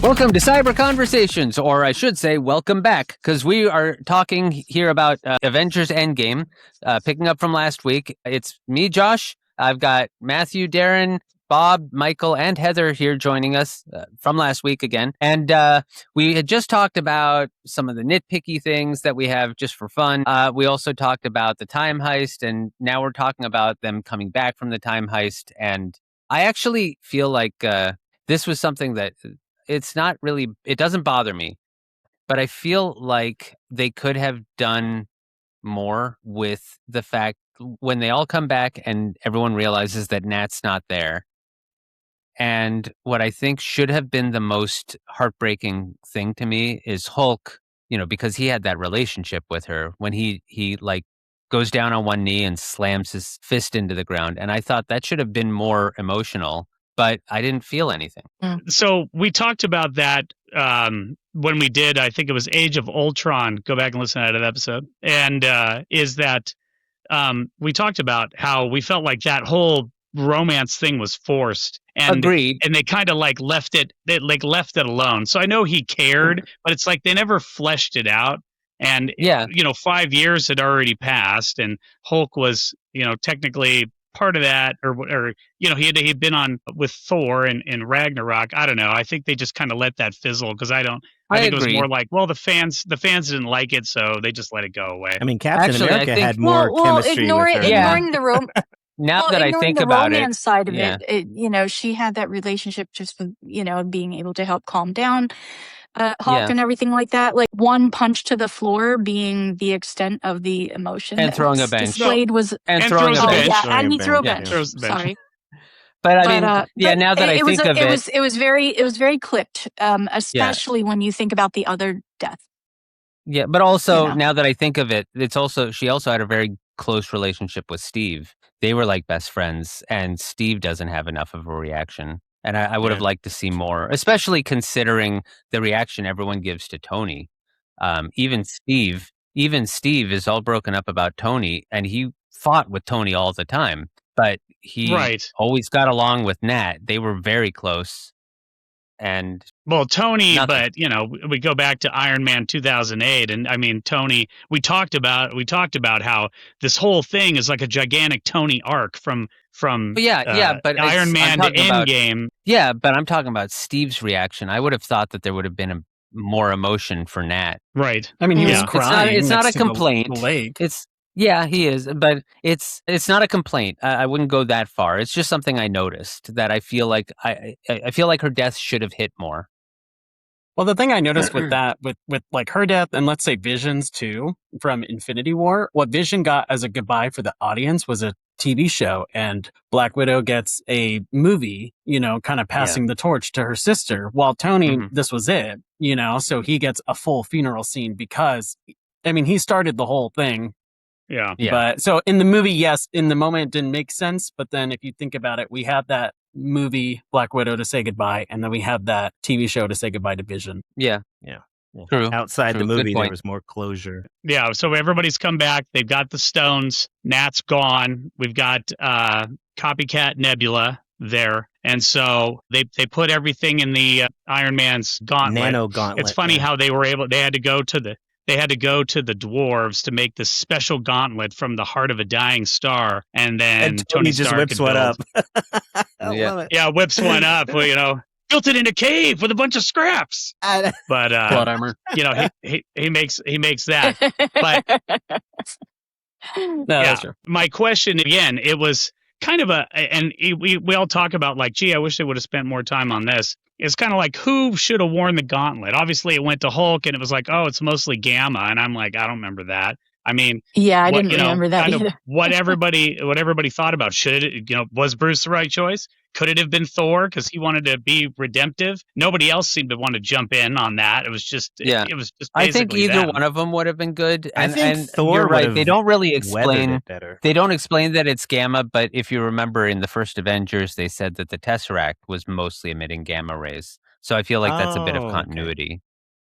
Welcome to Psyber-Conversations, or I should say, welcome back, because we are talking here about Avengers Endgame, picking up from last week. It's me, Josh. I've got Matthew, Darin, Bob, Michael, and Heather here joining us from last week again. And we had just talked about some of the nitpicky things that we have just for fun. We also talked about the time heist, and now we're talking about them coming back from the time heist. And I actually feel like this was something that... It's not really, it doesn't bother me, but I feel like they could have done more with the fact when they all come back and everyone realizes that Nat's not there. And what I think should have been the most heartbreaking thing to me is Hulk, because he had that relationship with her when he like goes down on one knee and slams his fist into the ground. And I thought that should have been more emotional. But I didn't feel anything. So we talked about that when we did, I think it was Age of Ultron. Go back and listen to that episode. And is that we talked about how we felt like that whole romance thing was forced. And, Agreed. And they kind of like left it alone. So I know he cared, but it's like they never fleshed it out. And, 5 years had already passed and Hulk was, technically part of that, or he'd been on with Thor in Ragnarok. I don't know. I think they just kind of let that fizzle because I think agree. It was more like, well, the fans didn't like it, so they just let it go away. I mean, Captain America had more chemistry with her. Ignoring the now that I think about it, the romance side of it, she had that relationship just with being able to help calm down Hulk and everything like that. Like one punch to the floor being the extent of the emotion and throwing a bench. Displayed was and throwing a bench. And he threw a bench. Sorry. But I mean, now that I think of it, it was very clipped, especially when you think about the other death. Yeah, but also now that I think of it, she also had a very close relationship with Steve. They were like best friends, and Steve doesn't have enough of a reaction. And I would have liked to see more, especially considering the reaction everyone gives to Tony. Even Steve is all broken up about Tony, and he fought with Tony all the time. But he always got along with Nat. They were very close. And Tony, but we go back to Iron Man 2008, and I mean Tony. We talked about how this whole thing is like a gigantic Tony arc from but Iron Man to Endgame. Yeah, but I'm talking about Steve's reaction. I would have thought that there would have been more emotion for Nat. Right. I mean, he was crying. It's not a complaint. The lake. He is, but it's not a complaint. I wouldn't go that far. It's just something I noticed that I feel like I feel like her death should have hit more. Well, the thing I noticed with that, with like her death, and let's say Vision's too, from Infinity War, what Vision got as a goodbye for the audience was a TV show, and Black Widow gets a movie, kind of passing the torch to her sister, while Tony, this was it, so he gets a full funeral scene because, I mean, he started the whole thing. Yeah. But so in the movie, yes, in the moment it didn't make sense. But then if you think about it, we have that movie Black Widow to say goodbye, and then we have that TV show to say goodbye to Vision. Yeah. True. Outside the movie, there was more closure. Yeah. So everybody's come back. They've got the stones. Nat's gone. We've got Copycat Nebula there. And so they put everything in the Iron Man's gauntlet. Nano gauntlet. It's funny how they had to go to the dwarves to make this special gauntlet from the heart of a dying star, and then Tony just Stark whips one up. I love it. Yeah, whips one up. Well, built it in a cave with a bunch of scraps. But plot armor. He makes that. But that's true. My question again, it was kind of we all talk about like, gee, I wish they would have spent more time on this. It's kind of like, who should have worn the gauntlet? Obviously, it went to Hulk, and it was like, oh, it's mostly Gamma, and I'm like, I don't remember that. I mean, I didn't remember that either. What everybody thought about, should it, was Bruce the right choice? Could it have been Thor because he wanted to be redemptive? Nobody else seemed to want to jump in on that. It was just, it was just. I think either one of them would have been good. And Thor, you're right. They don't really explain. They don't explain that it's Gamma, but if you remember in the first Avengers, they said that the Tesseract was mostly emitting gamma rays. So I feel like that's a bit of continuity.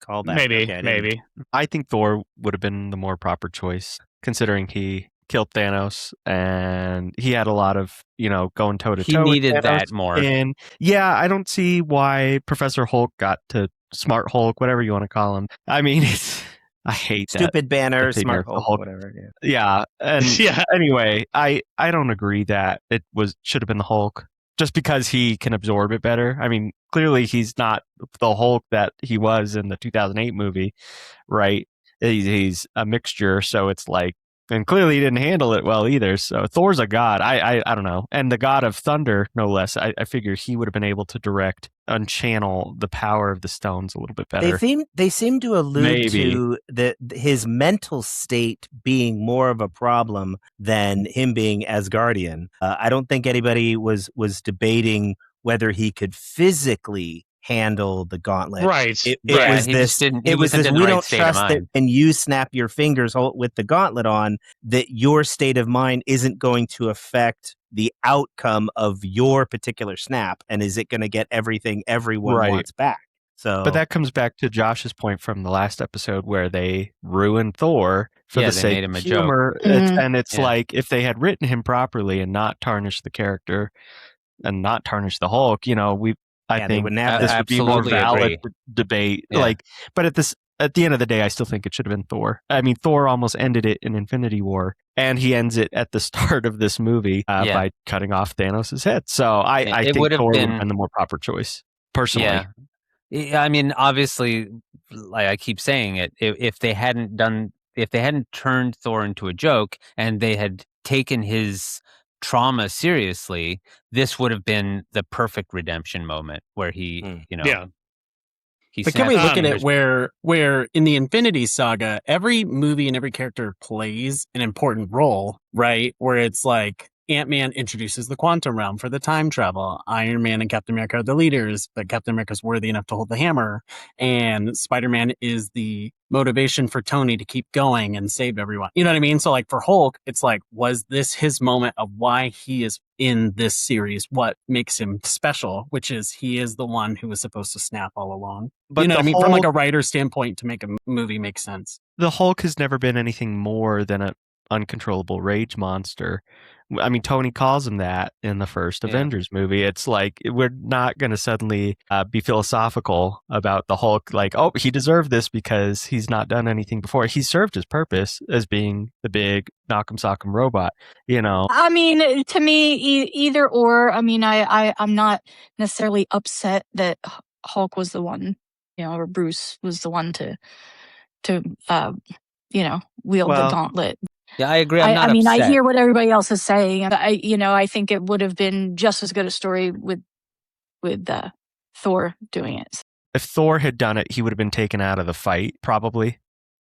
Call that. Maybe. I think Thor would have been the more proper choice, considering he killed Thanos, and he had a lot of, going toe to toe. He needed that more. And yeah, I don't see why Professor Hulk got to Smart Hulk, whatever you want to call him. I mean, I hate stupid banner, that Smart Hulk, whatever. Yeah, and anyway, I don't agree that it should have been the Hulk just because he can absorb it better. I mean, clearly he's not the Hulk that he was in the 2008 movie, right? He's a mixture, so it's like, and clearly he didn't handle it well either. So Thor's a god. I don't know. And the god of thunder, no less. I figure he would have been able to direct and channel the power of the stones a little bit better. They seem to allude to his mental state being more of a problem than him being Asgardian. I don't think anybody was debating whether he could physically handle the gauntlet. Right. It was this. We don't trust that when you snap your fingers with the gauntlet on, that your state of mind isn't going to affect the outcome of your particular snap, and is it going to get everything everyone wants back? So, but that comes back to Josh's point from the last episode where they ruined Thor for the sake of humor. And it's like, if they had written him properly and not tarnished the character and not tarnished the Hulk, I think this would be a more valid debate. Yeah. But at the end of the day, I still think it should have been Thor. I mean, Thor almost ended it in Infinity War, and he ends it at the start of this movie by cutting off Thanos' head. So I think Thor would have been the more proper choice, personally. Yeah. I mean, obviously, like I keep saying it, if they hadn't turned Thor into a joke and they had taken his trauma seriously, this would have been the perfect redemption moment where he, But can we look at it where in the Infinity Saga, every movie and every character plays an important role, right? Where it's like Ant-Man introduces the quantum realm for the time travel. Iron Man and Captain America are the leaders, but Captain America's worthy enough to hold the hammer. And Spider-Man is the motivation for Tony to keep going and save everyone. You know what I mean? So like for Hulk, it's like, was this his moment of why he is in this series? What makes him special? Which is he is the one who was supposed to snap all along. But you know what I mean? From like a writer's standpoint, to make a movie make sense. The Hulk has never been anything more than an uncontrollable rage monster. I mean, Tony calls him that in the first Avengers movie. It's like, we're not going to suddenly be philosophical about the Hulk. Like, oh, he deserved this because he's not done anything before. He served his purpose as being the big knock'em sock'em robot, I mean, to me, either or. I mean, I'm not necessarily upset that Hulk was the one, or Bruce was the one to wield the gauntlet. Yeah, I agree. I mean, I hear what everybody else is saying. I think it would have been just as good a story with Thor doing it. If Thor had done it, he would have been taken out of the fight, probably.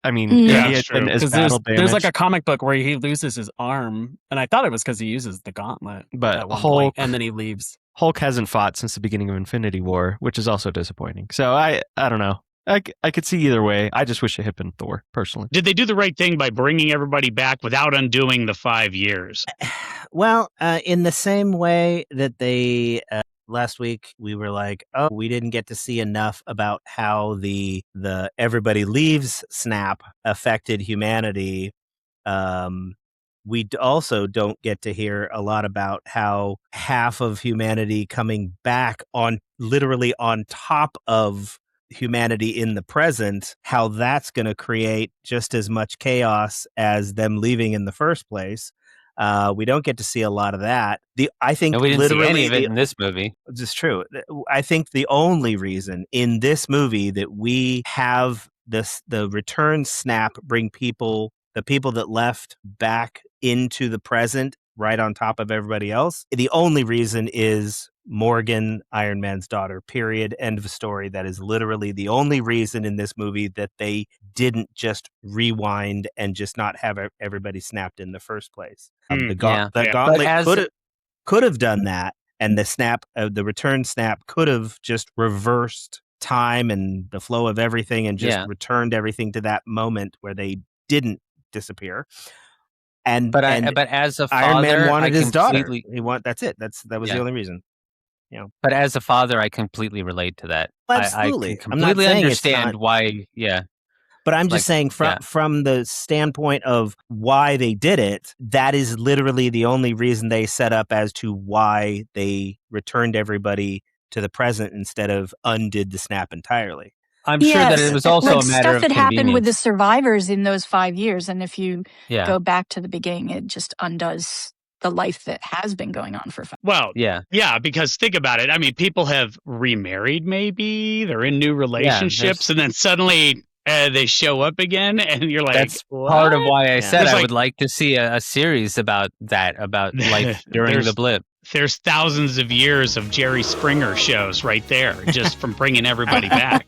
I mean, he had been as battle damage. There's like a comic book where he loses his arm, and I thought it was because he uses the gauntlet. But Hulk, and then he leaves. Hulk hasn't fought since the beginning of Infinity War, which is also disappointing. So I don't know. I could see either way. I just wish it had been Thor, personally. Did they do the right thing by bringing everybody back without undoing the 5 years? Well, in the same way that they last week we were like, oh, we didn't get to see enough about how the everybody leaves snap affected humanity. We also don't get to hear a lot about how half of humanity coming back literally on top of humanity in the present, how that's going to create just as much chaos as them leaving in the first place. We don't get to see a lot of that. I think we didn't literally see any of it in this movie. It's true. I think the only reason in this movie that we have the return snap bring the people that left back into the present right on top of everybody else. The only reason is Morgan, Iron Man's daughter, period. End of story. That is literally the only reason in this movie that they didn't just rewind and just not have everybody snapped in the first place. The gauntlet could have done that, and the return snap could have just reversed time and the flow of everything and just returned everything to that moment where they didn't disappear. But as a father, Iron Man wanted his daughter. That's it. That was the only reason. But as a father, I completely relate to that. Absolutely. I completely understand why. Yeah. But I'm just saying from the standpoint of why they did it, that is literally the only reason they set up as to why they returned everybody to the present instead of undid the snap entirely. I'm sure that it was also a matter of stuff that happened with the convenience. survivors in those 5 years, and if you go back to the beginning, it just undoes the life that has been going on for 5 years. Well, yeah, because think about it. I mean, people have remarried, maybe they're in new relationships, and then suddenly they show up again, and you're like, that's part of why I said I would like to see a series about that, about life during the blip. There's thousands of years of Jerry Springer shows right there, just from bringing everybody back.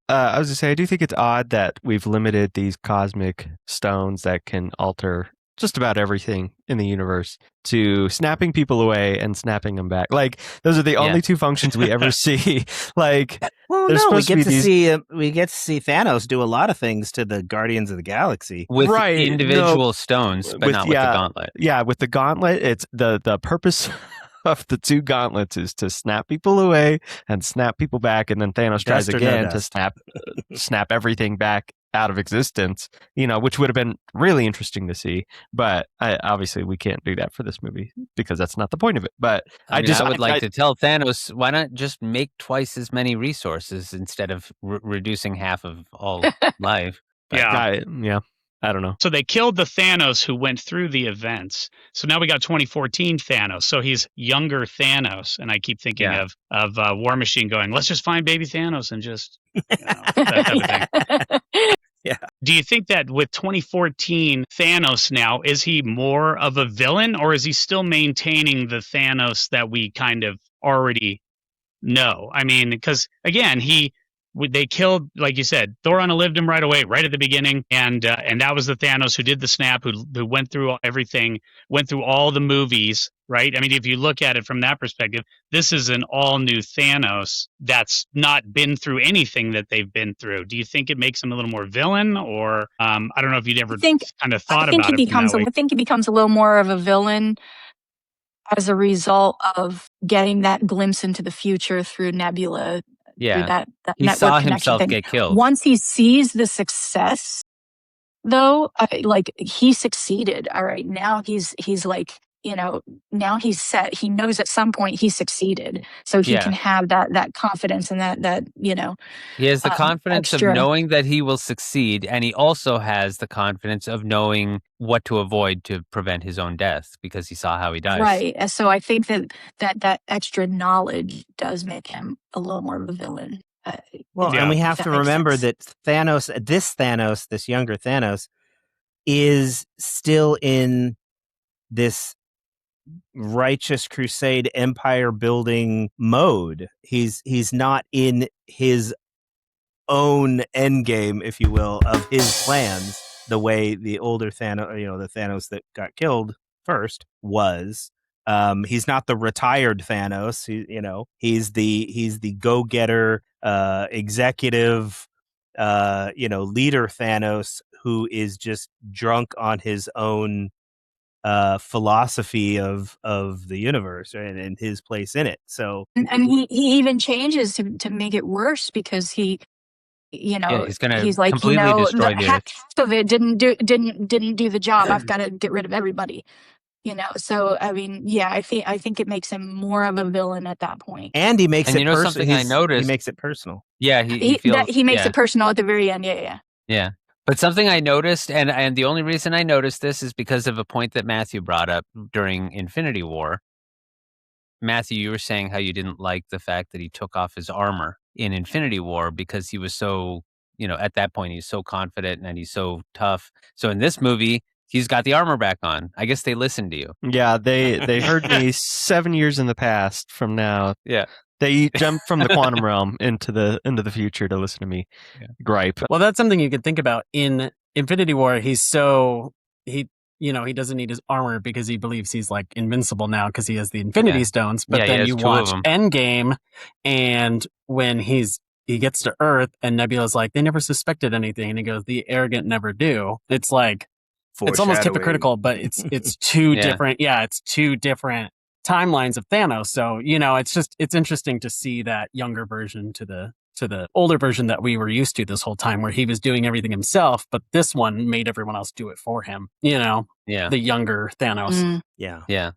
I was going to say, I do think it's odd that we've limited these cosmic stones that can alter just about everything in the universe to snapping people away and snapping them back. Like, those are the only two functions we ever see. Like, well, no, we get to see Thanos do a lot of things to the Guardians of the Galaxy with individual stones, but not with the gauntlet. Yeah, with the gauntlet, it's the purpose of the two gauntlets is to snap people away and snap people back, and then Thanos tries again to snap everything back out of existence, which would have been really interesting to see. But obviously we can't do that for this movie because that's not the point of it. But I would like to tell Thanos, why not just make twice as many resources instead of reducing half of all life? But I don't know. So they killed the Thanos who went through the events. So now we got 2014 Thanos. So he's younger Thanos. And I keep thinking of War Machine going, let's just find baby Thanos and just, that type of thing. Yeah. Do you think that with 2014 Thanos now, is he more of a villain, or is he still maintaining the Thanos that we kind of already know? I mean, because again, they killed, like you said, Thor unalived him right away, right at the beginning, and that was the Thanos who did the snap, who went through everything, went through all the movies, right? I mean, if you look at it from that perspective, this is an all-new Thanos that's not been through anything that they've been through. Do you think it makes him a little more villain, or I don't know if you'd ever kind of thought about it from that way? I think he becomes a little more of a villain as a result of getting that glimpse into the future through Nebula. Yeah, that he saw himself get killed. Once he sees the success, though, he succeeded. All right, now he's like, now he's set. He knows at some point he succeeded, so he can have that confidence and that he has the confidence of knowing that he will succeed, and he also has the confidence of knowing what to avoid to prevent his own death because he saw how he dies. Right. And so I think that extra knowledge does make him a little more of a villain. And we have to remember that this younger Thanos, is still in this righteous crusade empire building mode. He's not in his own endgame, if you will, of his plans, the way the older Thanos, the Thanos that got killed first was. He's not the retired Thanos. He's the go-getter, executive, leader Thanos, who is just drunk on his own philosophy of the universe, right, and his place in it. So, and he even changes to make it worse because he's like, completely destroy the half of it didn't do the job. I've got to get rid of everybody. So I mean, I think it makes him more of a villain at that point. And he makes it personal. Something I noticed. He makes it personal. Yeah, he makes it personal at the very end. Yeah. But something I noticed, and the only reason I noticed this is because of a point that Matthew brought up during Infinity War. Matthew, you were saying how you didn't like the fact that he took off his armor in Infinity War because he was so, at that point he's so confident and he's so tough. So in this movie, he's got the armor back on. I guess they listened to you. Yeah, they heard me 7 years in the past from now. Yeah. They jumped from the quantum realm into the future to listen to me gripe. Well, that's something you can think about in Infinity War. He doesn't need his armor because he believes he's like invincible now because he has the Infinity Stones. But then you watch Endgame, and when he gets to Earth and Nebula's like, they never suspected anything, and he goes, the arrogant never do. It's like, it's almost hypocritical, but it's two different. Yeah, it's two different timelines of Thanos. So, it's interesting to see that younger version to the to the older version that we were used to this whole time, where he was doing everything himself, but this one made everyone else do it for him. The younger Thanos. Yeah.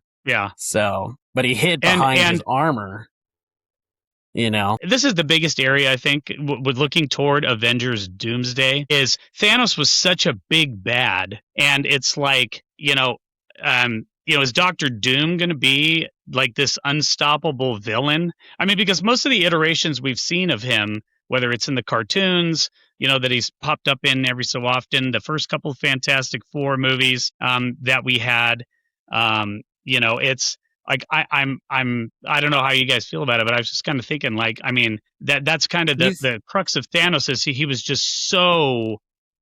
So, but he hid behind his armor. This is the biggest area, I think, with looking toward Avengers Doomsday, is Thanos was such a big bad, and it's like, is Doctor Doom going to be like this unstoppable villain? I mean, because most of the iterations we've seen of him, whether it's in the cartoons, that he's popped up in every so often, the first couple of Fantastic Four movies that we had, it's like I don't know how you guys feel about it, but I was just kind of thinking, like, I mean, that's kind of the crux of Thanos is he was just so.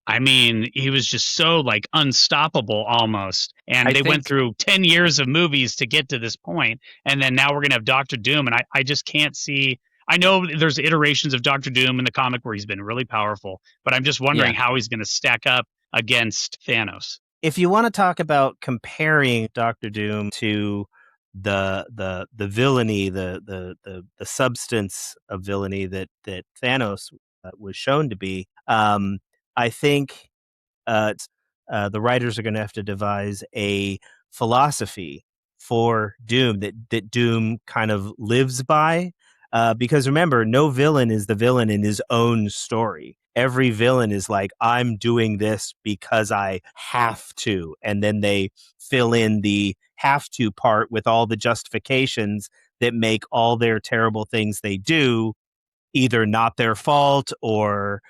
I mean, he was just so like unstoppable almost. And they went through 10 years of movies to get to this point. And then now we're going to have Doctor Doom. And I just can't see. I know there's iterations of Doctor Doom in the comic where he's been really powerful, but I'm just wondering how he's going to stack up against Thanos. If you want to talk about comparing Doctor Doom to the villainy, the substance of villainy that Thanos was shown to be, I think the writers are going to have to devise a philosophy for Doom that Doom kind of lives by. Because remember, no villain is the villain in his own story. Every villain is like, I'm doing this because I have to. And then they fill in the have to part with all the justifications that make all their terrible things they do either not their fault or,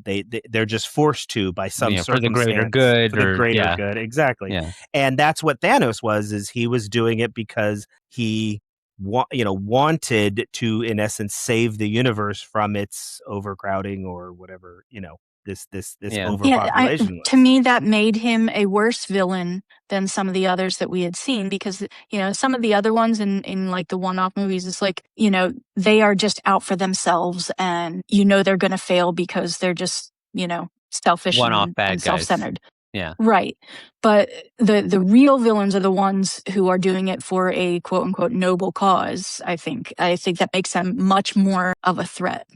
they're just forced to by some circumstance. For the greater good. For the greater good, exactly. Yeah. And that's what Thanos was, is he was doing it because he wanted to, in essence, save the universe from its overcrowding or whatever, this overpopulation was. To me, that made him a worse villain than some of the others that we had seen, because some of the other ones in like the one-off movies, it's like they are just out for themselves, and they're going to fail because they're just selfish and self-centered. Yeah. Right. But the real villains are the ones who are doing it for a quote unquote noble cause. I think that makes them much more of a threat.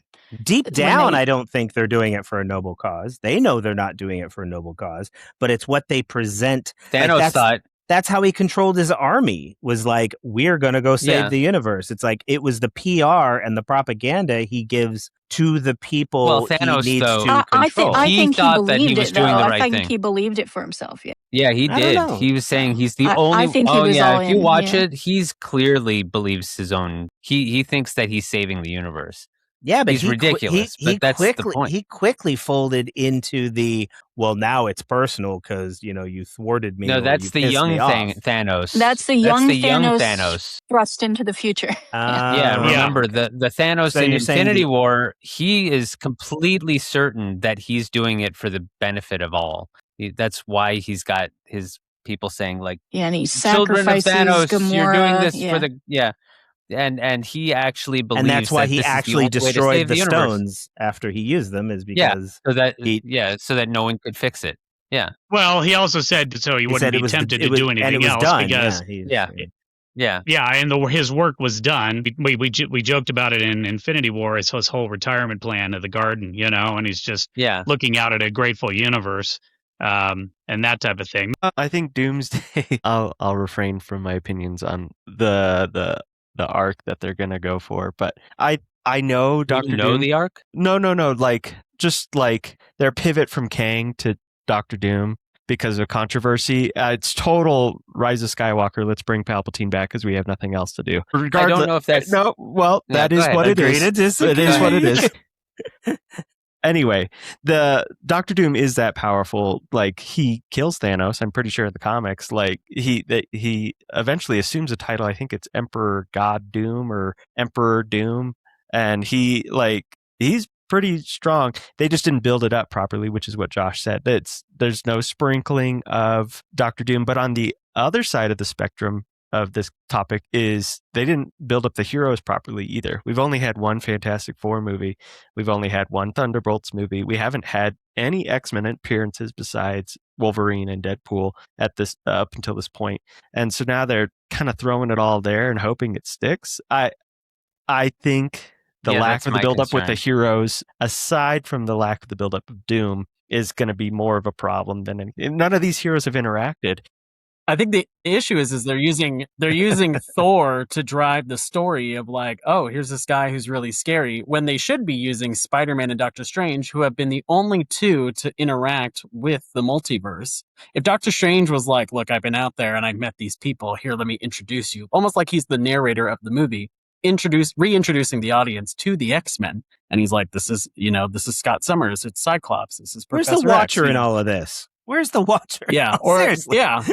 Deep down, I don't think they're doing it for a noble cause. They know they're not doing it for a noble cause, but it's what they present. Thanos thought that's how he controlled his army, was like, we're going to go save the universe. It's like, it was the PR and the propaganda he gives to the people. Well, Thanos, he needs though, to control. I think he thought that he believed was it, doing though. the right I think thing. he believed it for himself. Yeah. Yeah, he did. He was saying he's the only. I think he was all if you in, watch it, he's clearly believes his own. He thinks that he's saving the universe. Yeah, but he's ridiculous. But that's the point. He quickly folded into the, well, now it's personal because you thwarted me. No, that's the young Thanos. That's the young Thanos thrust into the future. Remember the Thanos in Infinity War. He is completely certain that he's doing it for the benefit of all. That's why he's got his people saying like, and he children of sacrifices Thanos, Gamora. You're doing this for the And he actually believes, and that's why he actually destroyed the stones after he used them, is because so that no one could fix it. Yeah. Well, he also said so he wouldn't be tempted to do anything else done. Because and his work was done. We joked about it in Infinity War as his whole retirement plan of the garden, and he's just looking out at a grateful universe. And that type of thing. I think Doomsday. I'll refrain from my opinions on the arc that they're gonna go for, but I know Dr. Doom. The arc? No. Like just like their pivot from Kang to Dr. Doom because of controversy. It's total Rise of Skywalker. Let's bring Palpatine back because we have nothing else to do. I don't know if that's that is what it is. It is what it is. Anyway, the Doctor Doom is that powerful. Like, he kills Thanos. I'm pretty sure in the comics. Like, he eventually assumes a title. I think it's Emperor God Doom or Emperor Doom, and he's pretty strong. They just didn't build it up properly, which is what Josh said. There's no sprinkling of Doctor Doom. But on the other side of the spectrum of this topic is they didn't build up the heroes properly either. We've only had one Fantastic Four movie. We've only had one Thunderbolts movie. We haven't had any X-Men appearances besides Wolverine and Deadpool at this up until this point. And so now they're kind of throwing it all there and hoping it sticks. I think the lack of the buildup with the heroes, aside from the lack of the buildup of Doom, is going to be more of a problem than anything. None of these heroes have interacted. I think the issue is they're using Thor to drive the story of like, oh, here's this guy who's really scary, when they should be using Spider-Man and Doctor Strange, who have been the only two to interact with the multiverse. If Doctor Strange was like, look, I've been out there and I've met these people, here, let me introduce you, almost like he's the narrator of the movie, reintroducing the audience to the X-Men, and he's like, this is Scott Summers, it's Cyclops, this is Professor Where's the Watcher X, in all of this? Where's the Watcher? Yeah, or seriously. Yeah,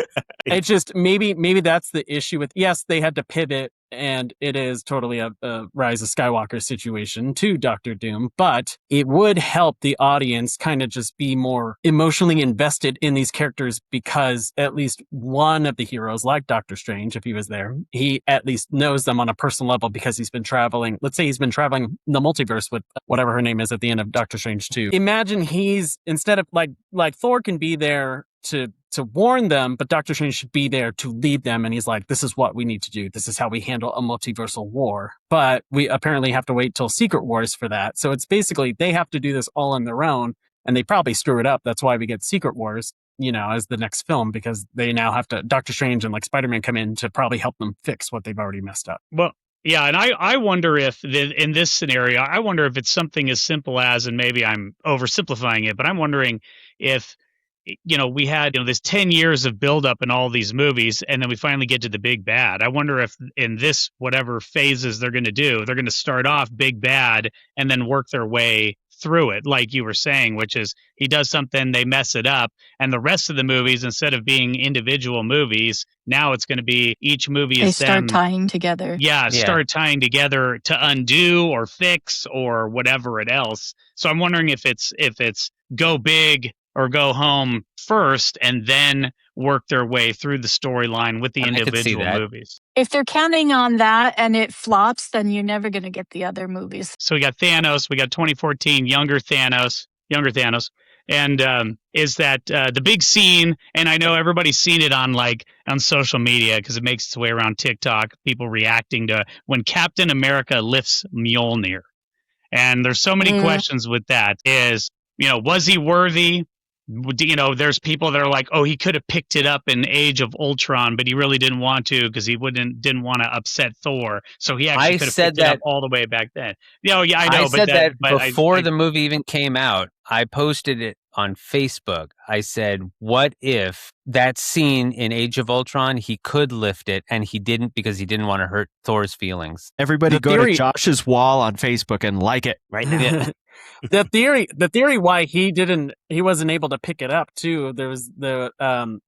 it's just maybe that's the issue with. Yes, they had to pivot, and it is totally a Rise of Skywalker situation to Doctor Doom, but it would help the audience kind of just be more emotionally invested in these characters, because at least one of the heroes, like Doctor Strange, if he was there, he at least knows them on a personal level because he's been traveling. Let's say he's been traveling the multiverse with whatever her name is at the end of Doctor Strange 2. Imagine he's, instead of like Thor can be there to warn them, but Doctor Strange should be there to lead them, and he's like, this is what we need to do, this is how we handle a multiversal war, but we apparently have to wait till Secret Wars for that. So it's basically they have to do this all on their own, and they probably screw it up. That's why we get Secret Wars, as the next film, because they now have to, Doctor Strange and like Spider-Man come in to probably help them fix what they've already messed up. Well, yeah, and I wonder if in this scenario, I wonder if it's something as simple as, and maybe I'm oversimplifying it, but I'm wondering if we had this 10 years of buildup in all these movies, and then we finally get to the big bad. I wonder if in this, whatever phases they're going to do, they're going to start off big bad and then work their way through it, like you were saying, which is he does something, they mess it up, and the rest of the movies, instead of being individual movies, now it's going to be each movie is start tying together. Yeah, start tying together to undo or fix or whatever it else. So I'm wondering if it's go big or go home first and then work their way through the storyline with the individual movies. If they're counting on that and it flops, then you're never going to get the other movies. So we got Thanos, we got 2014, younger Thanos, and is that the big scene, and I know everybody's seen it on social media because it makes its way around TikTok, people reacting to when Captain America lifts Mjolnir. And there's so many questions with that. Was he worthy? There's people that are like, oh, he could have picked it up in Age of Ultron, but he really didn't want to because he didn't want to upset Thor. So he actually could have picked it up all the way back then. Yeah, I know. I said that before the movie even came out. I posted it on Facebook. I said, what if that scene in Age of Ultron, he could lift it and he didn't because he didn't want to hurt Thor's feelings. Everybody go to Josh's wall on Facebook and like it right now. The theory why he wasn't able to pick it up too. There was everyone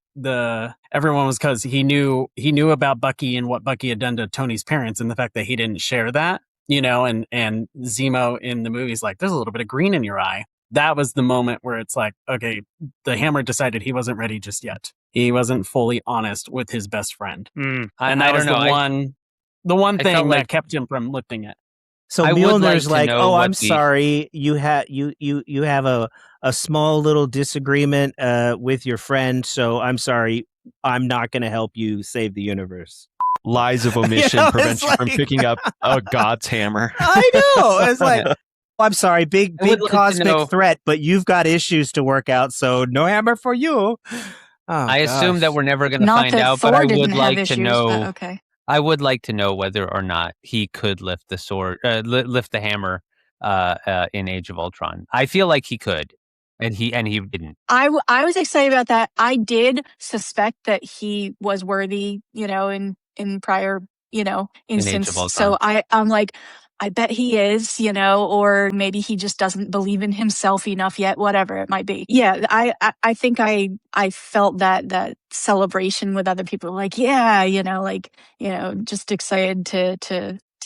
was because he knew about Bucky and what Bucky had done to Tony's parents, and the fact that he didn't share that, and Zemo in the movie's like, there's a little bit of green in your eye. That was the moment where it's like, okay, the Hammer decided he wasn't ready just yet. He wasn't fully honest with his best friend, and that was the one thing that kept him from lifting it. So Mjolnir's like, oh, I'm sorry, you have a small little disagreement with your friend, so I'm sorry, I'm not going to help you save the universe. Lies of omission prevents you from picking up a God's hammer. I know. It's like, I'm sorry, big cosmic threat, but you've got issues to work out, so no hammer for you. I assume that we're never going to find out, but I would like to know. Okay. I would like to know whether or not he could lift the sword, lift the hammer in Age of Ultron. I feel like he could, and he didn't. I was excited about that. I did suspect that he was worthy, in prior, instance. So I'm like, I bet he is, or maybe he just doesn't believe in himself enough yet, whatever it might be. Yeah, I think I felt that celebration with other people, like, yeah, just excited to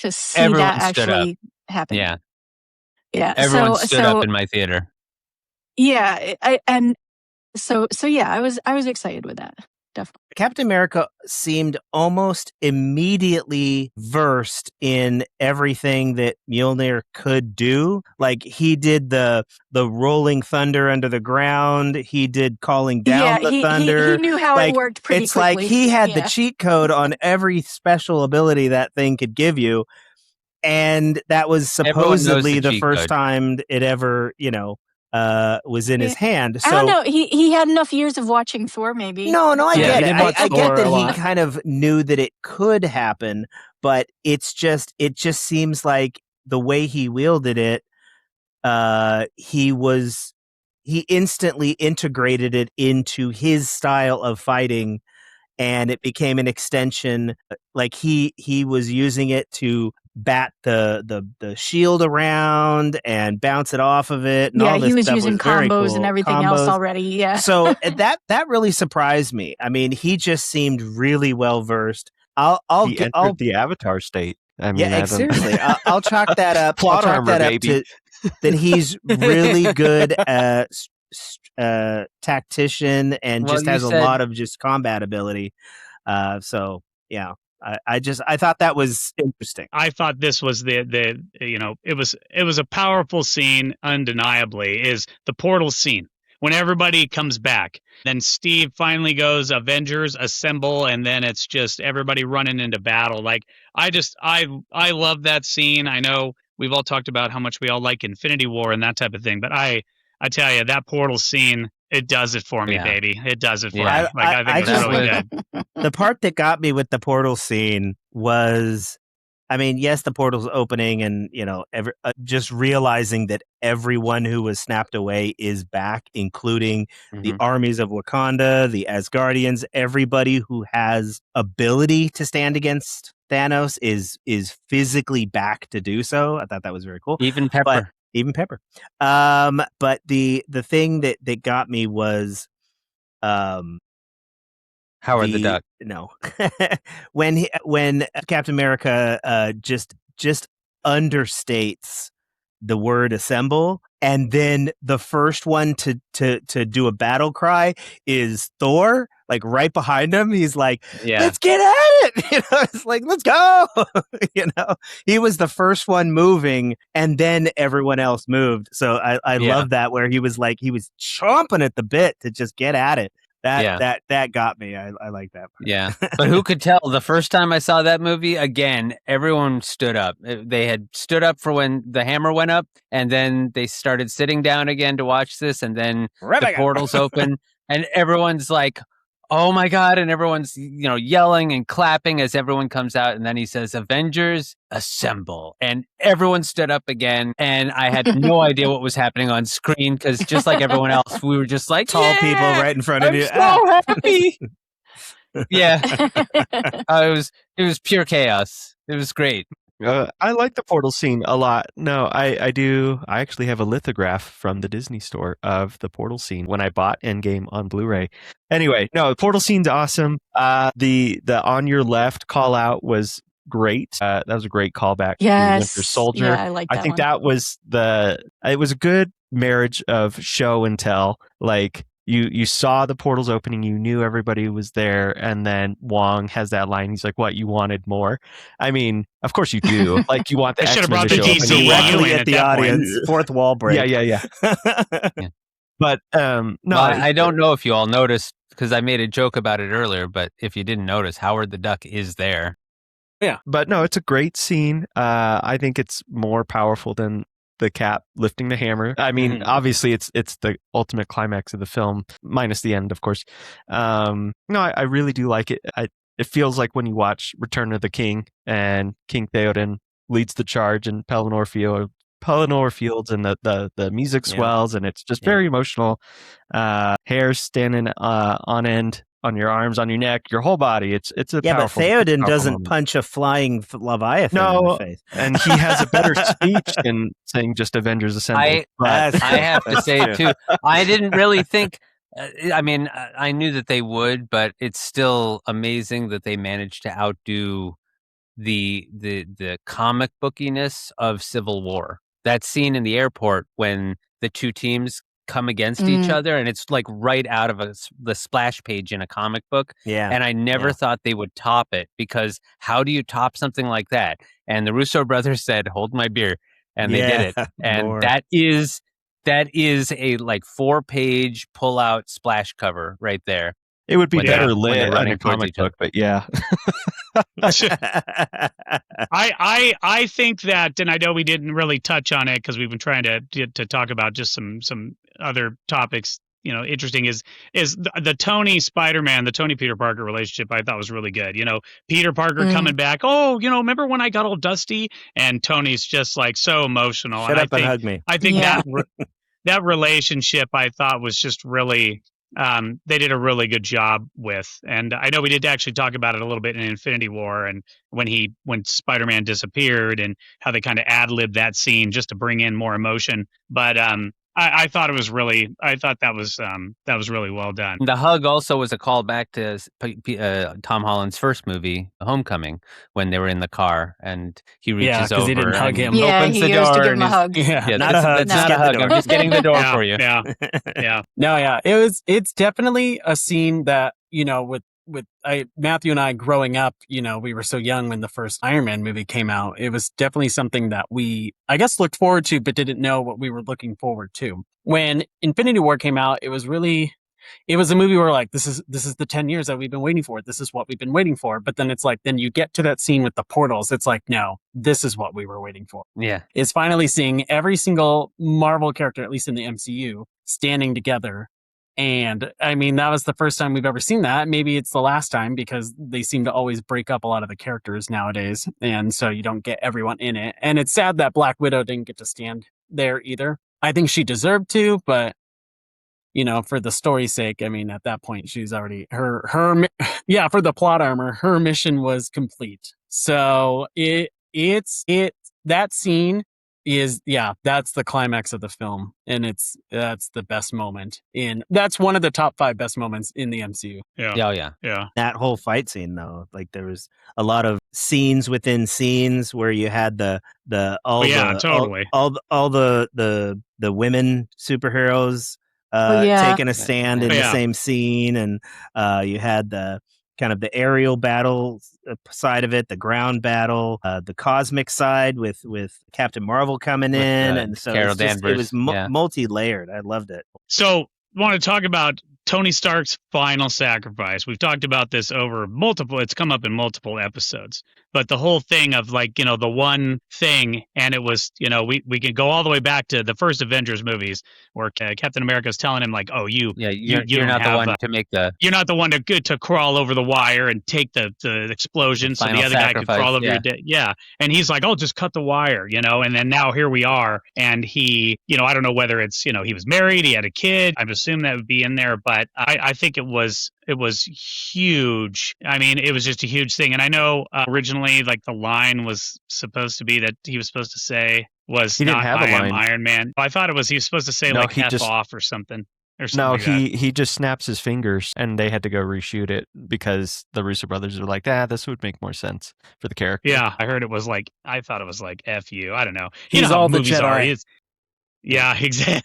see Everyone that actually happen. Yeah. Yeah. Everyone stood up in my theater. Yeah. I was excited with that. Definitely. Captain America seemed almost immediately versed in everything that Mjolnir could do. Like, he did the rolling thunder under the ground. He did calling down the thunder. He knew how it worked pretty quickly. Like he had the cheat code on every special ability that thing could give you. and that was supposedly the first time it ever, was in his hand. So I don't know. He had enough years of watching Thor, maybe. No, I get it. I get that he kind of knew that it could happen, but it just seems like the way he wielded it, he instantly integrated it into his style of fighting, and it became an extension. Like he was using it to bat the shield around and bounce it off of it. And all this he was stuff using combos cool. and everything else already. Yeah. So that really surprised me. I mean, he just seemed really well versed. I'll entered the Avatar state. I mean, seriously. I'll chalk that up. Plot armor, that up to that he's really good tactician and just has a lot of just combat ability. So yeah. I thought that was interesting. I thought this was it was a powerful scene, undeniably, is the portal scene. When everybody comes back, then Steve finally goes, Avengers assemble, and then it's just everybody running into battle. Like I love that scene. I know we've all talked about how much we all like Infinity War and that type of thing, but I tell you, that portal scene, it does it for me, baby. It does it for me. I think it's really good. The part that got me with the portal scene was, I mean, yes, the portal's opening, and just realizing that everyone who was snapped away is back, including the armies of Wakanda, the Asgardians, everybody who has ability to stand against Thanos is physically back to do so. I thought that was very cool. Even Pepper. But the thing that got me was Howard the Duck. No, when Captain America just understates the word assemble, and then the first one to do a battle cry is Thor, like right behind him. He's like, let's get at it. It's like, let's go. He was the first one moving, and then everyone else moved. So I love that, where he was chomping at the bit to just get at it. That got me. I like that part. Yeah. But who could tell? The first time I saw that movie, again, everyone stood up. They had stood up for when the hammer went up, and then they started sitting down again to watch this, and then the portals open, and everyone's like, oh my God, and everyone's yelling and clapping as everyone comes out, and then he says, Avengers assemble, and everyone stood up again, and I had no idea what was happening on screen, because just like everyone else, we were just like, tall people right in front of you. So happy. Yeah. It was pure chaos. It was great. I like the portal scene a lot. No, I do. I actually have a lithograph from the Disney store of the portal scene when I bought Endgame on Blu-ray. Anyway, no, the portal scene's awesome. The on your left call out was great. That was a great callback to Winter Soldier. Yeah, I like that. I think that was it was a good marriage of show and tell. Like you saw the portals opening, you knew everybody was there, and then Wong has that line. He's like, "What, you wanted more?" I mean, of course you do. Like, you want the They should have X-Men brought to the show up DCU directly in at the audience. Fourth wall break. Yeah. But no, well, I don't know if you all noticed, because I made a joke about it earlier. But if you didn't notice, Howard the Duck is there. Yeah, but no, it's a great scene. I think it's more powerful than the Cap lifting the hammer. I mean, obviously it's the ultimate climax of the film, minus the end, of course. No, I really do like it. It feels like when you watch Return of the King and King Theoden leads the charge in Pelennor Fields, and the music swells, and it's just very emotional. Hair standing on end on your arms, on your neck, your whole body. It's a powerful, but Theoden powerful doesn't moment. punch a flying Leviathan in the face. And he has a better speech than saying just Avengers Assemble. I have to say too, I didn't really think. I mean, I knew that they would, but it's still amazing that they managed to outdo the comic bookiness of Civil War. That scene in the airport when the two teams come against each other, and it's like right out of the splash page in a comic book. Yeah. And I never thought they would top it, because how do you top something like that? And the Russo brothers said, "Hold my beer," and they did it. And that is a like 4-page pull-out splash cover right there. It would be better lit in a comic book, but yeah. I think that, and I know we didn't really touch on it because we've been trying to talk about just some other topics. Interesting is the Tony Spider-Man, the Tony Peter Parker relationship. I thought was really good. Peter Parker coming back. Oh, remember when I got all dusty? And Tony's just like so emotional. Shut up and hug me. I think that relationship I thought was just really. They did a really good job with, and I know we did actually talk about it a little bit in Infinity War, and when Spider-Man disappeared, and how they kind of ad-libbed that scene just to bring in more emotion. But I thought it was really, I thought that was really well done. The hug also was a callback to Tom Holland's first movie, Homecoming, when they were in the car and he reaches over. He didn't hug him. Yeah, opens he the goes door to give him a hug. Yeah, not a hug. That's not a hug. I'm just getting the door for you. Yeah. No, yeah. It's definitely a scene that, with Matthew and I growing up, we were so young when the first Iron Man movie came out. It was definitely something that we, I guess, looked forward to, but didn't know what we were looking forward to. When Infinity War came out, it was a movie where we're like, this is the 10 years that we've been waiting for. This is what we've been waiting for. But then it's like, then you get to that scene with the portals. It's like, no, this is what we were waiting for. Yeah. It's finally seeing every single Marvel character, at least in the MCU, standing together. And I mean, that was the first time we've ever seen that. Maybe it's the last time because they seem to always break up a lot of the characters nowadays. And so you don't get everyone in it. And it's sad that Black Widow didn't get to stand there either. I think she deserved to, but for the story's sake, I mean, at that point, she's already for the plot armor, her mission was complete. So that scene is, that's the climax of the film. And that's the best moment that's one of the top 5 best moments in the MCU. Yeah. That whole fight scene though, like there was a lot of scenes within scenes where you had all the women superheroes taking a stand in the same scene, and you had the kind of the aerial battle side of it, the ground battle, the cosmic side with Captain Marvel coming in, and so it was multi-layered. I loved it. So, I want to talk about Tony Stark's final sacrifice. We've talked about this it's come up in multiple episodes, but the whole thing of the one thing, and it was, we can go all the way back to the first Avengers movies where Captain America's telling him you're not the one to make you're not the one to crawl over the wire and take the explosion so the other guy could crawl over your dead. Yeah. And he's like, oh, just cut the wire, and then now here we are. And he, I don't know whether it's, he was married, he had a kid. I assume that would be in there, but I think it was huge. I mean, it was just a huge thing. And I know originally, the line was supposed to be that he was supposed to say was he didn't have a line. Iron Man. I thought it was he was supposed to say F off or something. He just snaps his fingers, and they had to go reshoot it because the Russo brothers were like, this would make more sense for the character. Yeah, I heard it was I thought it was F you. I don't know. He's all the Jedi. Yeah, exactly.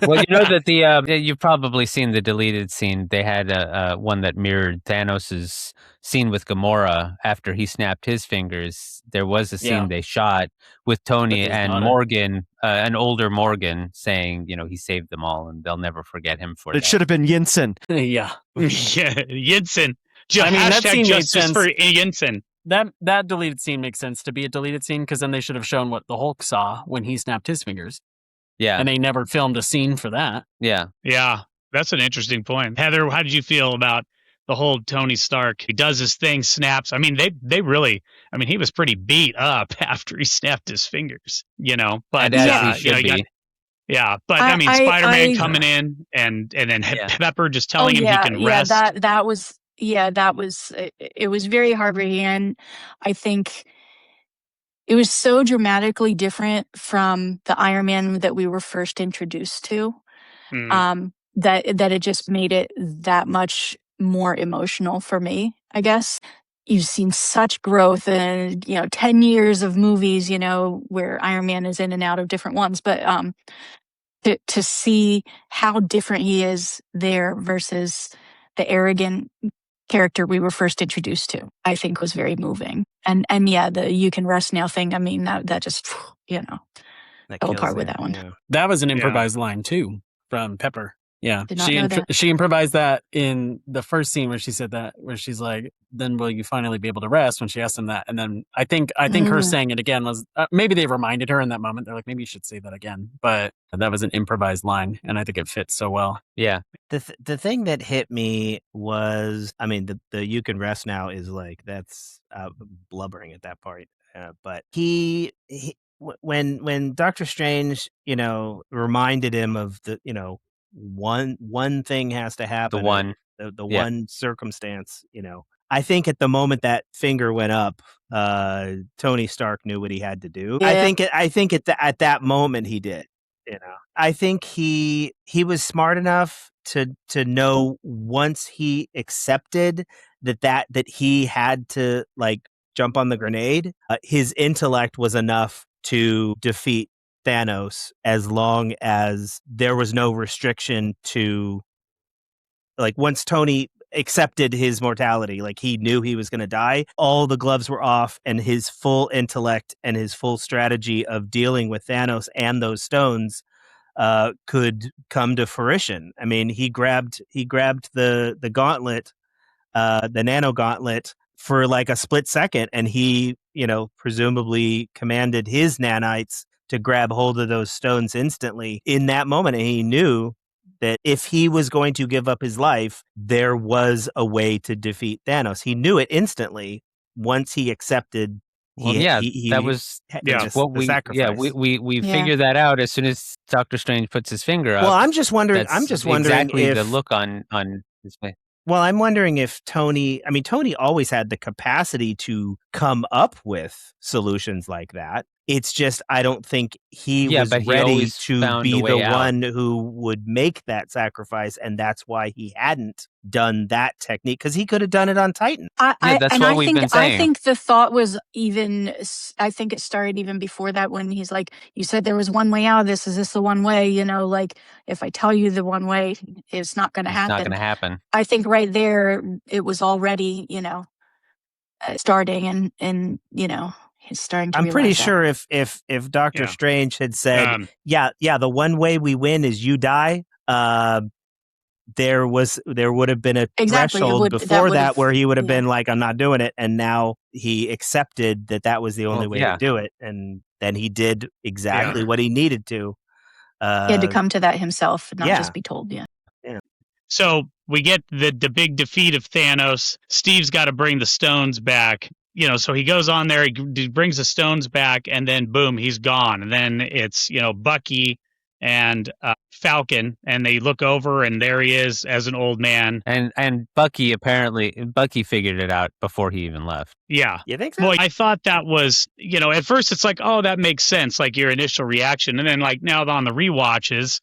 Well, that you've probably seen the deleted scene. They had one that mirrored Thanos' scene with Gamora after he snapped his fingers. There was a scene they shot with Tony and Morgan, an older Morgan, saying, he saved them all and they'll never forget him for that. It should have been Yinsen. Yeah. Yinsen. That scene made sense for Yinsen. That deleted scene makes sense to be a deleted scene because then they should have shown what the Hulk saw when he snapped his fingers. Yeah. And they never filmed a scene for that. Yeah. Yeah. That's an interesting point. Heather, how did you feel about the whole Tony Stark? He does his thing, snaps. I mean, they really, he was pretty beat up after he snapped his fingers, but he should be. But Spider-Man coming in and then Pepper just telling him he can rest. That was it was very heartbreaking. And I think it was so dramatically different from the Iron Man that we were first introduced to, that it just made it that much more emotional for me, I guess. You've seen such growth in, 10 years of movies, where Iron Man is in and out of different ones. But to see how different he is there versus the arrogant character we were first introduced to, I think was very moving. And the you can rest now thing, that just, fell apart with that one. Yeah. That was an improvised line too from Pepper. Yeah, Did not know that. She improvised that in the first scene where she said that, where she's like, "Then will you finally be able to rest?" When she asked him that, and then I think her saying it again was maybe they reminded her in that moment. They're like, maybe you should say that again, but that was an improvised line, and I think it fits so well. Yeah. The thing that hit me was, I mean, the "you can rest now" is like that's blubbering at that point, but he when Doctor Strange, reminded him of the, one thing has to happen. The one circumstance, I think at the moment that finger went up, Tony Stark knew what he had to do. Yeah. I think at that moment he did. I think he was smart enough to know once he accepted that he had to like jump on the grenade. His intellect was enough to defeat Thanos as long as there was no restriction to, like, once Tony accepted his mortality, like he knew he was going to die, all the gloves were off, and his full intellect and his full strategy of dealing with Thanos and those stones could come to fruition. I mean, he grabbed the gauntlet, the Nano Gauntlet, for like a split second, and he, presumably commanded his nanites to grab hold of those stones instantly in that moment. And he knew that if he was going to give up his life, there was a way to defeat Thanos. He knew it instantly once he accepted. That was what we sacrifice. we figured that out as soon as Doctor Strange puts his finger up. Well, I'm just wondering exactly if the look on his face. Well, I'm wondering if Tony always had the capacity to come up with solutions like that. It's just, I don't think he was ready to be the one who would make that sacrifice. And that's why he hadn't done that technique, because he could have done it on Titan. That's what we've been saying. I think the thought was I think it started even before that, when he's like, you said there was one way out of this. Is this the one way? Like, if I tell you the one way, it's not going to happen. It's not going to happen. I think right there, it was already, starting and he's starting to. I'm pretty sure if Doctor Strange had said, the one way we win is you die, there would have been a threshold before that where he would have been like, I'm not doing it. And now he accepted that was the only way to do it. And then he did exactly what he needed to. He had to come to that himself, not just be told. Yeah. So we get the big defeat of Thanos. Steve's got to bring the stones back. So he goes on there, he brings the stones back, and then boom, he's gone. And then it's, Bucky and Falcon, and they look over, and there he is as an old man. And Bucky figured it out before he even left. Yeah. You think so? Well, I thought that was, at first it's like, oh, that makes sense, like your initial reaction. And then like now on the rewatches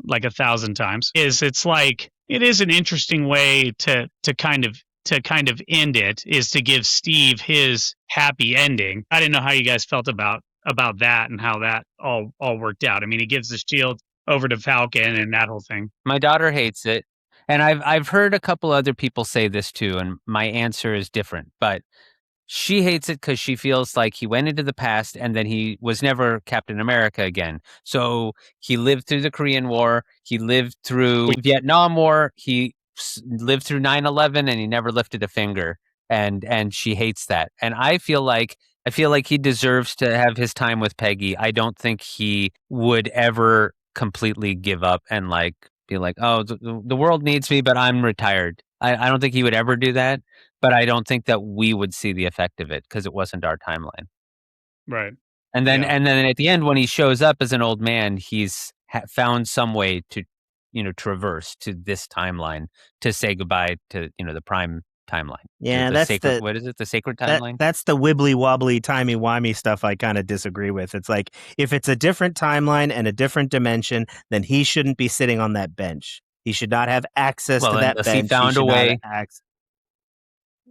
like 1,000 times, it's like, it is an interesting way to kind of end it, is to give Steve his happy ending. I didn't know how you guys felt about that and how that all worked out. I mean, he gives the shield over to Falcon and that whole thing. My daughter hates it, and I've heard a couple other people say this too, and my answer is different. But she hates it because she feels like he went into the past and then he was never Captain America again. So he lived through the Korean War, he lived through Vietnam War, he lived through 9/11, and he never lifted a finger. And she hates that. And I feel like he deserves to have his time with Peggy. I don't think he would ever completely give up and like be like, oh, the world needs me, but I'm retired. I don't think he would ever do that. But I don't think that we would see the effect of it because it wasn't our timeline. Right. And then at the end, when he shows up as an old man, he's found some way to, traverse to this timeline to say goodbye to, the prime timeline. Yeah, that's sacred, what is it? The sacred timeline? That's the wibbly wobbly, timey wimey stuff I kind of disagree with. It's like, if it's a different timeline and a different dimension, then he shouldn't be sitting on that bench. He should not have access to that bench. He found a way.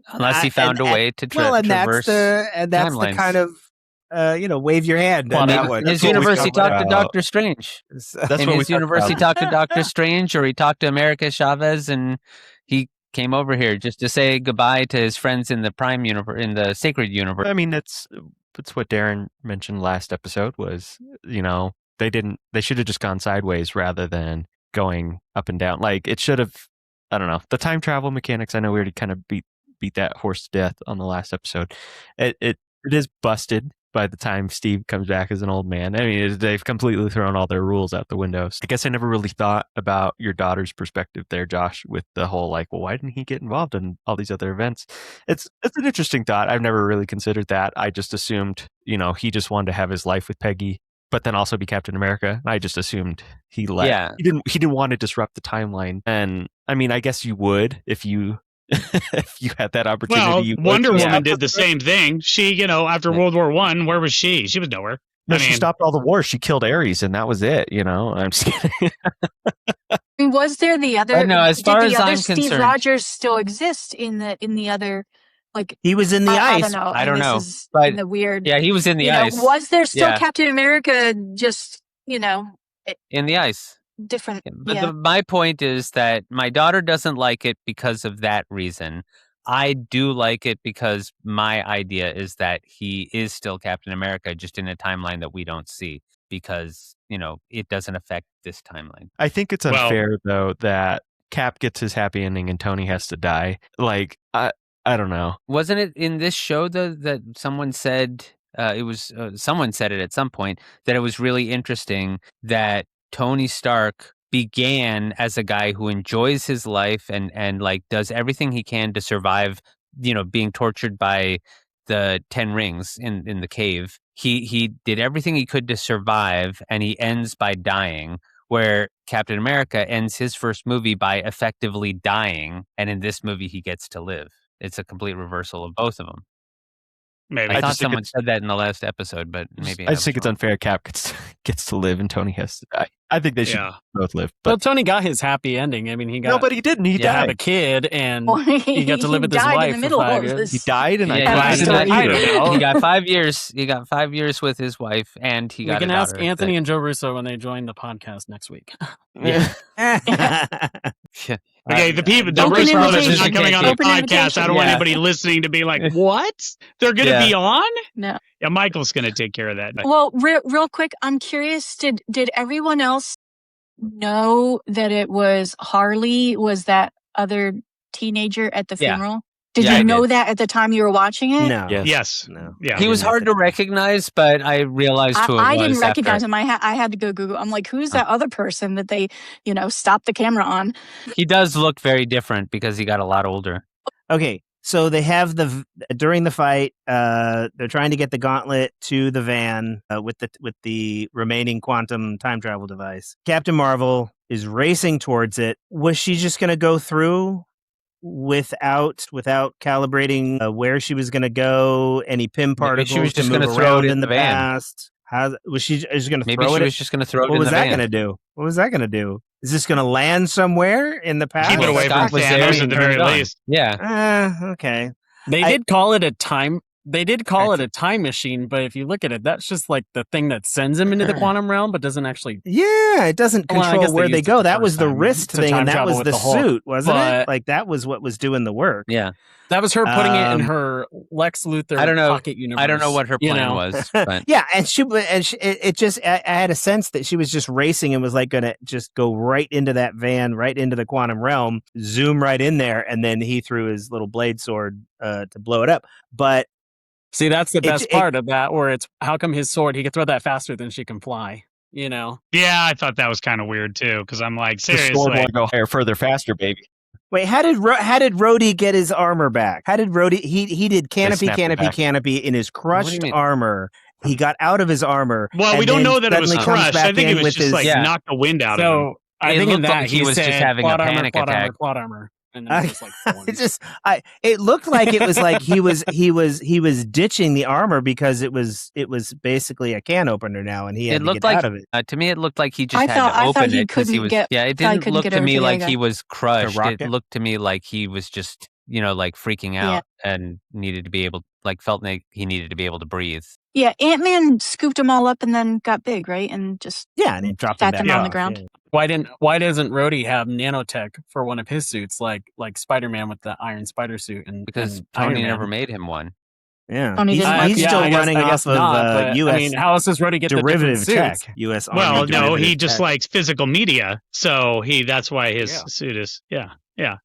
Unless he found a way to traverse that's timelines. The kind of wave your hand. Well, in his universe, he talked to Doctor Strange. In his universe, he talked to Doctor Strange, or he talked to America Chavez, and he came over here just to say goodbye to his friends in the Prime universe, in the Sacred universe. I mean, that's what Darin mentioned last episode. Was they should have just gone sideways rather than going up and down. Like it should have. I don't know, the time travel mechanics. I know we already kind of beat that horse to death on the last episode. It is busted by the time Steve comes back as an old man. I mean, they've completely thrown all their rules out the window. So I guess I never really thought about your daughter's perspective there, Josh, with the whole like, well, why didn't he get involved in all these other events? It's an interesting thought. I've never really considered that. I just assumed, he just wanted to have his life with Peggy, but then also be Captain America. I just assumed he left. Yeah. He didn't want to disrupt the timeline. And I mean, I guess you would if you if you had that opportunity. Well, Wonder Woman did the same thing. She, after World War I, where was she? She was nowhere. No, she stopped all the wars. She killed Ares, and that was it. I'm just kidding. I mean, was there the other? No, as far as I'm Steve concerned, Rogers still exist in the other? Like he was in the ice. I don't know. But in the weird. Yeah, he was in the ice. Was there still Captain America? Just in the ice. Different. But my point is that my daughter doesn't like it because of that reason. I do like it because my idea is that he is still Captain America, just in a timeline that we don't see, because it doesn't affect this timeline. I think it's unfair though that Cap gets his happy ending and Tony has to die. Like I don't know. Wasn't it in this show though that someone said someone said it at some point that it was really interesting that Tony Stark began as a guy who enjoys his life and like does everything he can to survive, being tortured by the 10 rings in the cave. He did everything he could to survive, and he ends by dying, where Captain America ends his first movie by effectively dying, and in this movie he gets to live. It's a complete reversal of both of them. Maybe I thought someone said that in the last episode, but maybe I just think it's unfair. Cap gets to live and Tony has to die. I think they should both live. But Tony got his happy ending. I mean, he got no, but he didn't. He died. Had a kid, and he got to live with his wife for 5 years. He died, and he got 5 years. He got 5 years with his wife, and he got. We can ask Anthony and Joe Russo when they join the podcast next week. Okay, the Russo brothers is coming on the podcast. I don't want anybody listening to be like, "What? They're going to be on?" No. Yeah, Michael's going to take care of that. Well, real quick, I'm curious. Did everyone else know that it was Harley? Was that other teenager at the funeral? Did you know that at the time you were watching it? No. Yes. No. Yeah. He was hard to recognize, but I realized who it was. I didn't recognize him. I had to go Google. I'm like, who's that other person that they, stopped the camera on? He does look very different because he got a lot older. Okay. So they have during the fight, they're trying to get the gauntlet to the van with the remaining quantum time travel device. Captain Marvel is racing towards it. Was she just going to go through without calibrating where she was going to go? Any PIM particles she was just to move gonna throw around it in the van. past? How was she just going to throw it? Maybe she was just going to throw it in the van. What was that going to do? What was that going to do? Is this going to land somewhere in the past? Keep it away from Thanos at the very least. Yeah. Okay. They did call it a time. They did call it a time machine, but if you look at it, that's just like the thing that sends them into the quantum realm, but doesn't actually. Yeah, it doesn't control where they go. That was the wrist thing, and that was the suit, wasn't it? Like that was what was doing the work. Yeah, that was her putting it in her Lex Luthor pocket universe. I don't know what her plan was. But. Yeah, and I had a sense that she was just racing and was like going to just go right into that van, right into the quantum realm, zoom right in there, and then he threw his little blade sword to blow it up. But see, that's the best part of that, where it's how come his sword, he can throw that faster than she can fly, Yeah, I thought that was kind of weird too, because I'm like, seriously. The sword won't go higher, further, faster, baby. Wait, how did Rhodey get his armor back? How did Rhodey, he did canopy in his crushed armor. He got out of his armor. Well, we don't know that it was crushed. I think it was just knocked the wind out of him. So I think in that he was just having a panic attack. Plot armor. And then it looked like it was like he was ditching the armor because it was basically a can opener now, and he had to get out of it. To me, it looked like he just had to open it because he was. It didn't look to me like he was crushed. It looked to me like he was just like freaking out and needed to be able, felt like he needed to be able to breathe. Yeah, Ant-Man scooped them all up and then got big, right? And just and he dropped them on the ground. Yeah. Why doesn't Rhodey have nanotech for one of his suits, like Spider-Man with the Iron Spider suit? Because Tony never made him one. Yeah, Tony didn't like he's it. still I guess- running I off guess of not, but, U.S. I mean, how else is Rhodey get the different derivative tech. suits? U.S. Army Well, no, derivative he just tech. likes physical media, so that's why his Yeah. suit is yeah.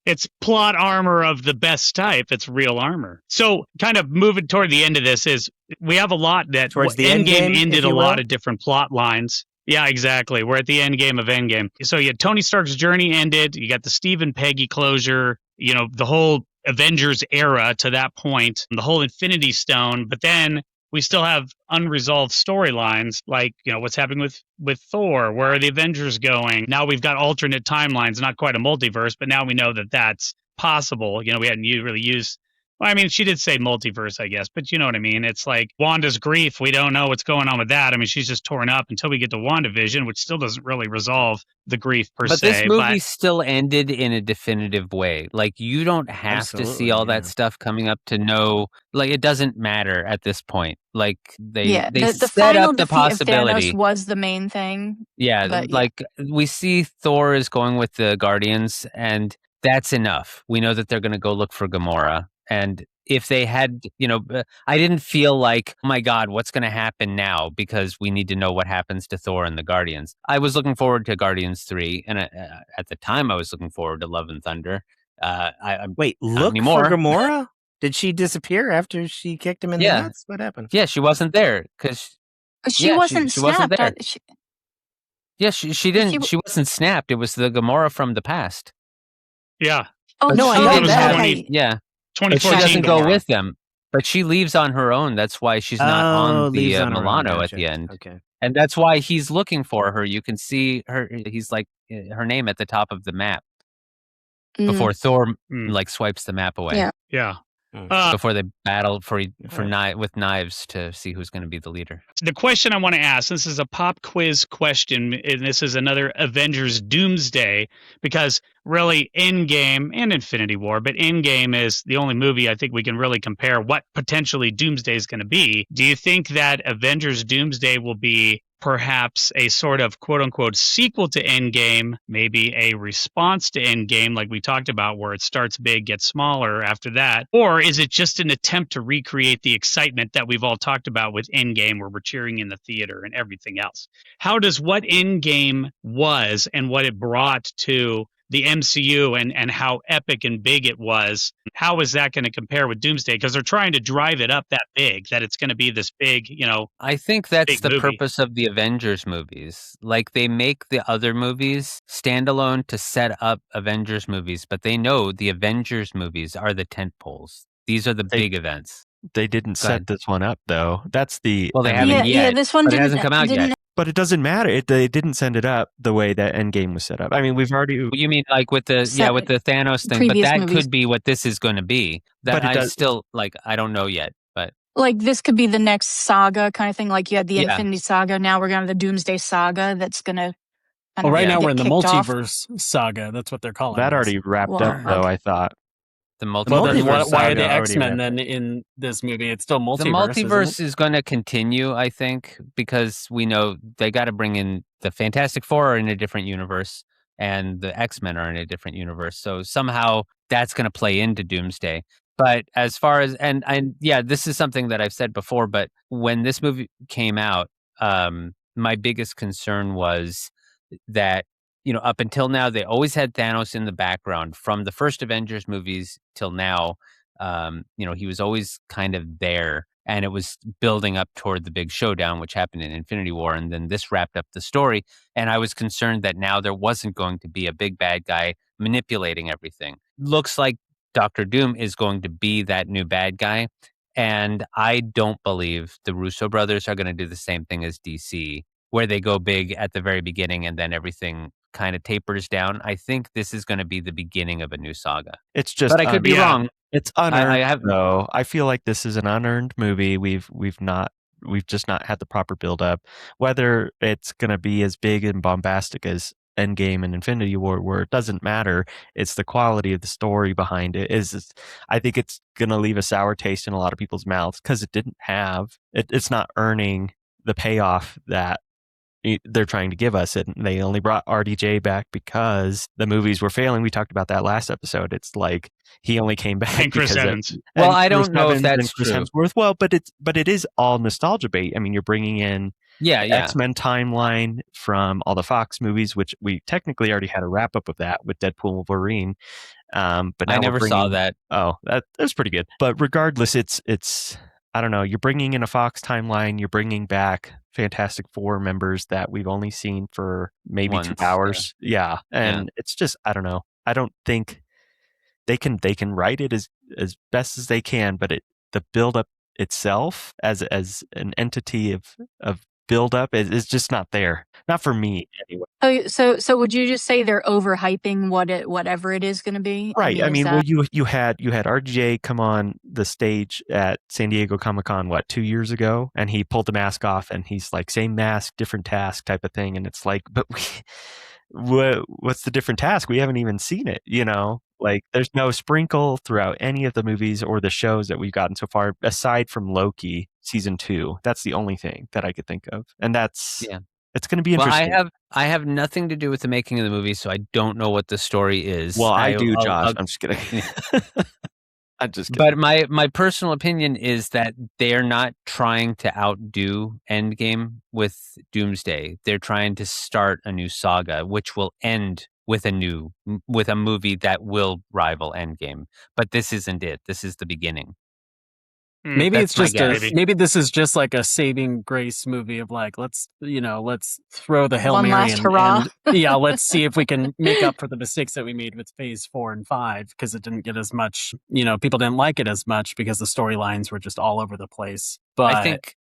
It's plot armor of the best type. It's real armor. So, kind of moving toward the end of this is we have a lot that Towards the Endgame Endgame, ended if a you lot will. of different plot lines. Yeah, exactly. We're at the end game of Endgame. So you had Tony Stark's journey ended. You got the Steve and Peggy closure. You know, the whole Avengers era to that point, the whole Infinity Stone. But then we still have unresolved storylines, like, you know, what's happening with Thor. Where are the Avengers going? Now we've got alternate timelines, not quite a multiverse, but now we know that that's possible. You know, we hadn't really used. Well, I mean, she did say multiverse, I guess, but you know what I mean. It's like Wanda's grief. We don't know what's going on with that. I mean, she's just torn up until we get to WandaVision, which still doesn't really resolve the grief per but se. This movie still ended in a definitive way. Like, you don't have to see all that stuff coming up to know. Like, it doesn't matter at this point. Like, they the set final up the defeat of possibility. Thanos was the main thing. Yeah, but like we see Thor is going with the Guardians, and that's enough. We know that they're going to go look for Gamora. And if they had, you know, I didn't feel like, oh my God, what's going to happen now? Because we need to know what happens to Thor and the Guardians. I was looking forward to Guardians 3. And at the time, I was looking forward to Love and Thunder. Wait, look anymore. for Gamora? Did she disappear after she kicked him in the nuts? What happened? Yeah, she wasn't there because she wasn't she wasn't snapped. there. She didn't. She wasn't snapped. It was the Gamora from the past. Yeah. Oh, But no, she I know didn't that. have- Yeah. But she 2014 doesn't go Gamora. with them. But she leaves on her own. That's why she's not on the leaves on her own. Milano at Gotcha. the end. Okay. And that's why he's looking for her. You can see her. He's like her name at the top of the map before Thor like swipes the map away. Yeah. Yeah. Before they battle with knives to see who's going to be the leader. The question I want to ask, this is a pop quiz question, and this is another Avengers Doomsday, because really Endgame and Infinity War, but Endgame is the only movie I think we can really compare what potentially Doomsday is going to be. Do you think that Avengers Doomsday will be perhaps a sort of quote unquote sequel to Endgame, maybe a response to Endgame, like we talked about, where it starts big, gets smaller after that? Or is it just an attempt to recreate the excitement that we've all talked about with Endgame, where we're cheering in the theater and everything else? How does what Endgame was and what it brought to the MCU and how epic and big it was, how is that going to compare with Doomsday? Because they're trying to drive it up that big, that it's going to be this big, you know. I think that's the movie. purpose of the Avengers movies. Like, they make the other movies standalone to set up Avengers movies, but they know the Avengers movies are the tent poles. These are the big events. They didn't set this one up, though. That's the... Well, they haven't yet. Yeah, this one but it hasn't come out yet. But it doesn't matter. They didn't send it up the way that Endgame was set up. I mean, we've already... You mean like with the with the Thanos thing, but that movies. could be what this is going to be. That I still like. I don't know yet, but like this could be the next saga kind of thing. Like you had the Infinity Saga, now we're going to the Doomsday Saga. That's going to. Well, right now we're in the multiverse off. saga. That's what they're calling that. It already wrapped up, though. I thought. The multiverse. Well, why are the saga X-Men then in this movie? It's still multiverse. The multiverse is going to continue, I think, because we know they got to bring in the Fantastic Four are in a different universe, and the X-Men are in a different universe. So somehow that's going to play into Doomsday. But as far as and yeah, this is something that I've said before. But when this movie came out, my biggest concern was that, you know, up until now, they always had Thanos in the background from the first Avengers movies till now. You know, he was always kind of there, and it was building up toward the big showdown, which happened in Infinity War. And then this wrapped up the story. And I was concerned that now there wasn't going to be a big bad guy manipulating everything. Looks like Dr. Doom is going to be that new bad guy. And I don't believe the Russo brothers are going to do the same thing as DC, where they go big at the very beginning and then everything kind of tapers down. I think this is going to be the beginning of a new saga. It's just, but I could be wrong. It's unearned. No, I feel like this is an unearned movie. We've just not had the proper build up. Whether it's going to be as big and bombastic as Endgame and Infinity War, where it doesn't matter. It's the quality of the story behind it. I think it's going to leave a sour taste in a lot of people's mouths because it didn't have. It's not earning the payoff that they're trying to give us. And they only brought RDJ back because the movies were failing. We talked about that last episode. It's like he only came back and Chris Evans. Well, I don't know if that's true. Hemsworth. Well, but it is all nostalgia bait. I mean, you're bringing in X-Men timeline from all the Fox movies, which we technically already had a wrap up of that with Deadpool and Wolverine. But now I never saw that. Oh, that was pretty good. But regardless, it's I don't know. You're bringing in a Fox timeline. You're bringing back Fantastic Four members that we've only seen for maybe 2 hours. Yeah. And it's just, I don't know. I don't think they can write it as best as they can, but the buildup itself as an entity of buildup is just not there. Not for me anyway. Oh, so would you just say they're overhyping whatever it is going to be? Right. I mean, well, you had RDJ come on the stage at San Diego Comic-Con 2 years ago, and he pulled the mask off, and he's like, same mask, different task type of thing, and it's like, but what's the different task? We haven't even seen it, Like, there's no sprinkle throughout any of the movies or the shows that we've gotten so far, aside from Loki season 2. That's the only thing that I could think of, and that's it's going to be interesting. Well, I have nothing to do with the making of the movie, so I don't know what the story is. Well, I do, Josh. I'm just kidding. I'm just kidding. But my personal opinion is that they're not trying to outdo Endgame with Doomsday. They're trying to start a new saga, which will end with a movie that will rival Endgame. But this isn't it. This is the beginning. Maybe it's just maybe this is just like a saving grace movie of like, let's throw the Hail One Mary last hurrah. and let's see if we can make up for the mistakes that we made with phase 4 and 5, because it didn't get as much, people didn't like it as much because the storylines were just all over the place. But I think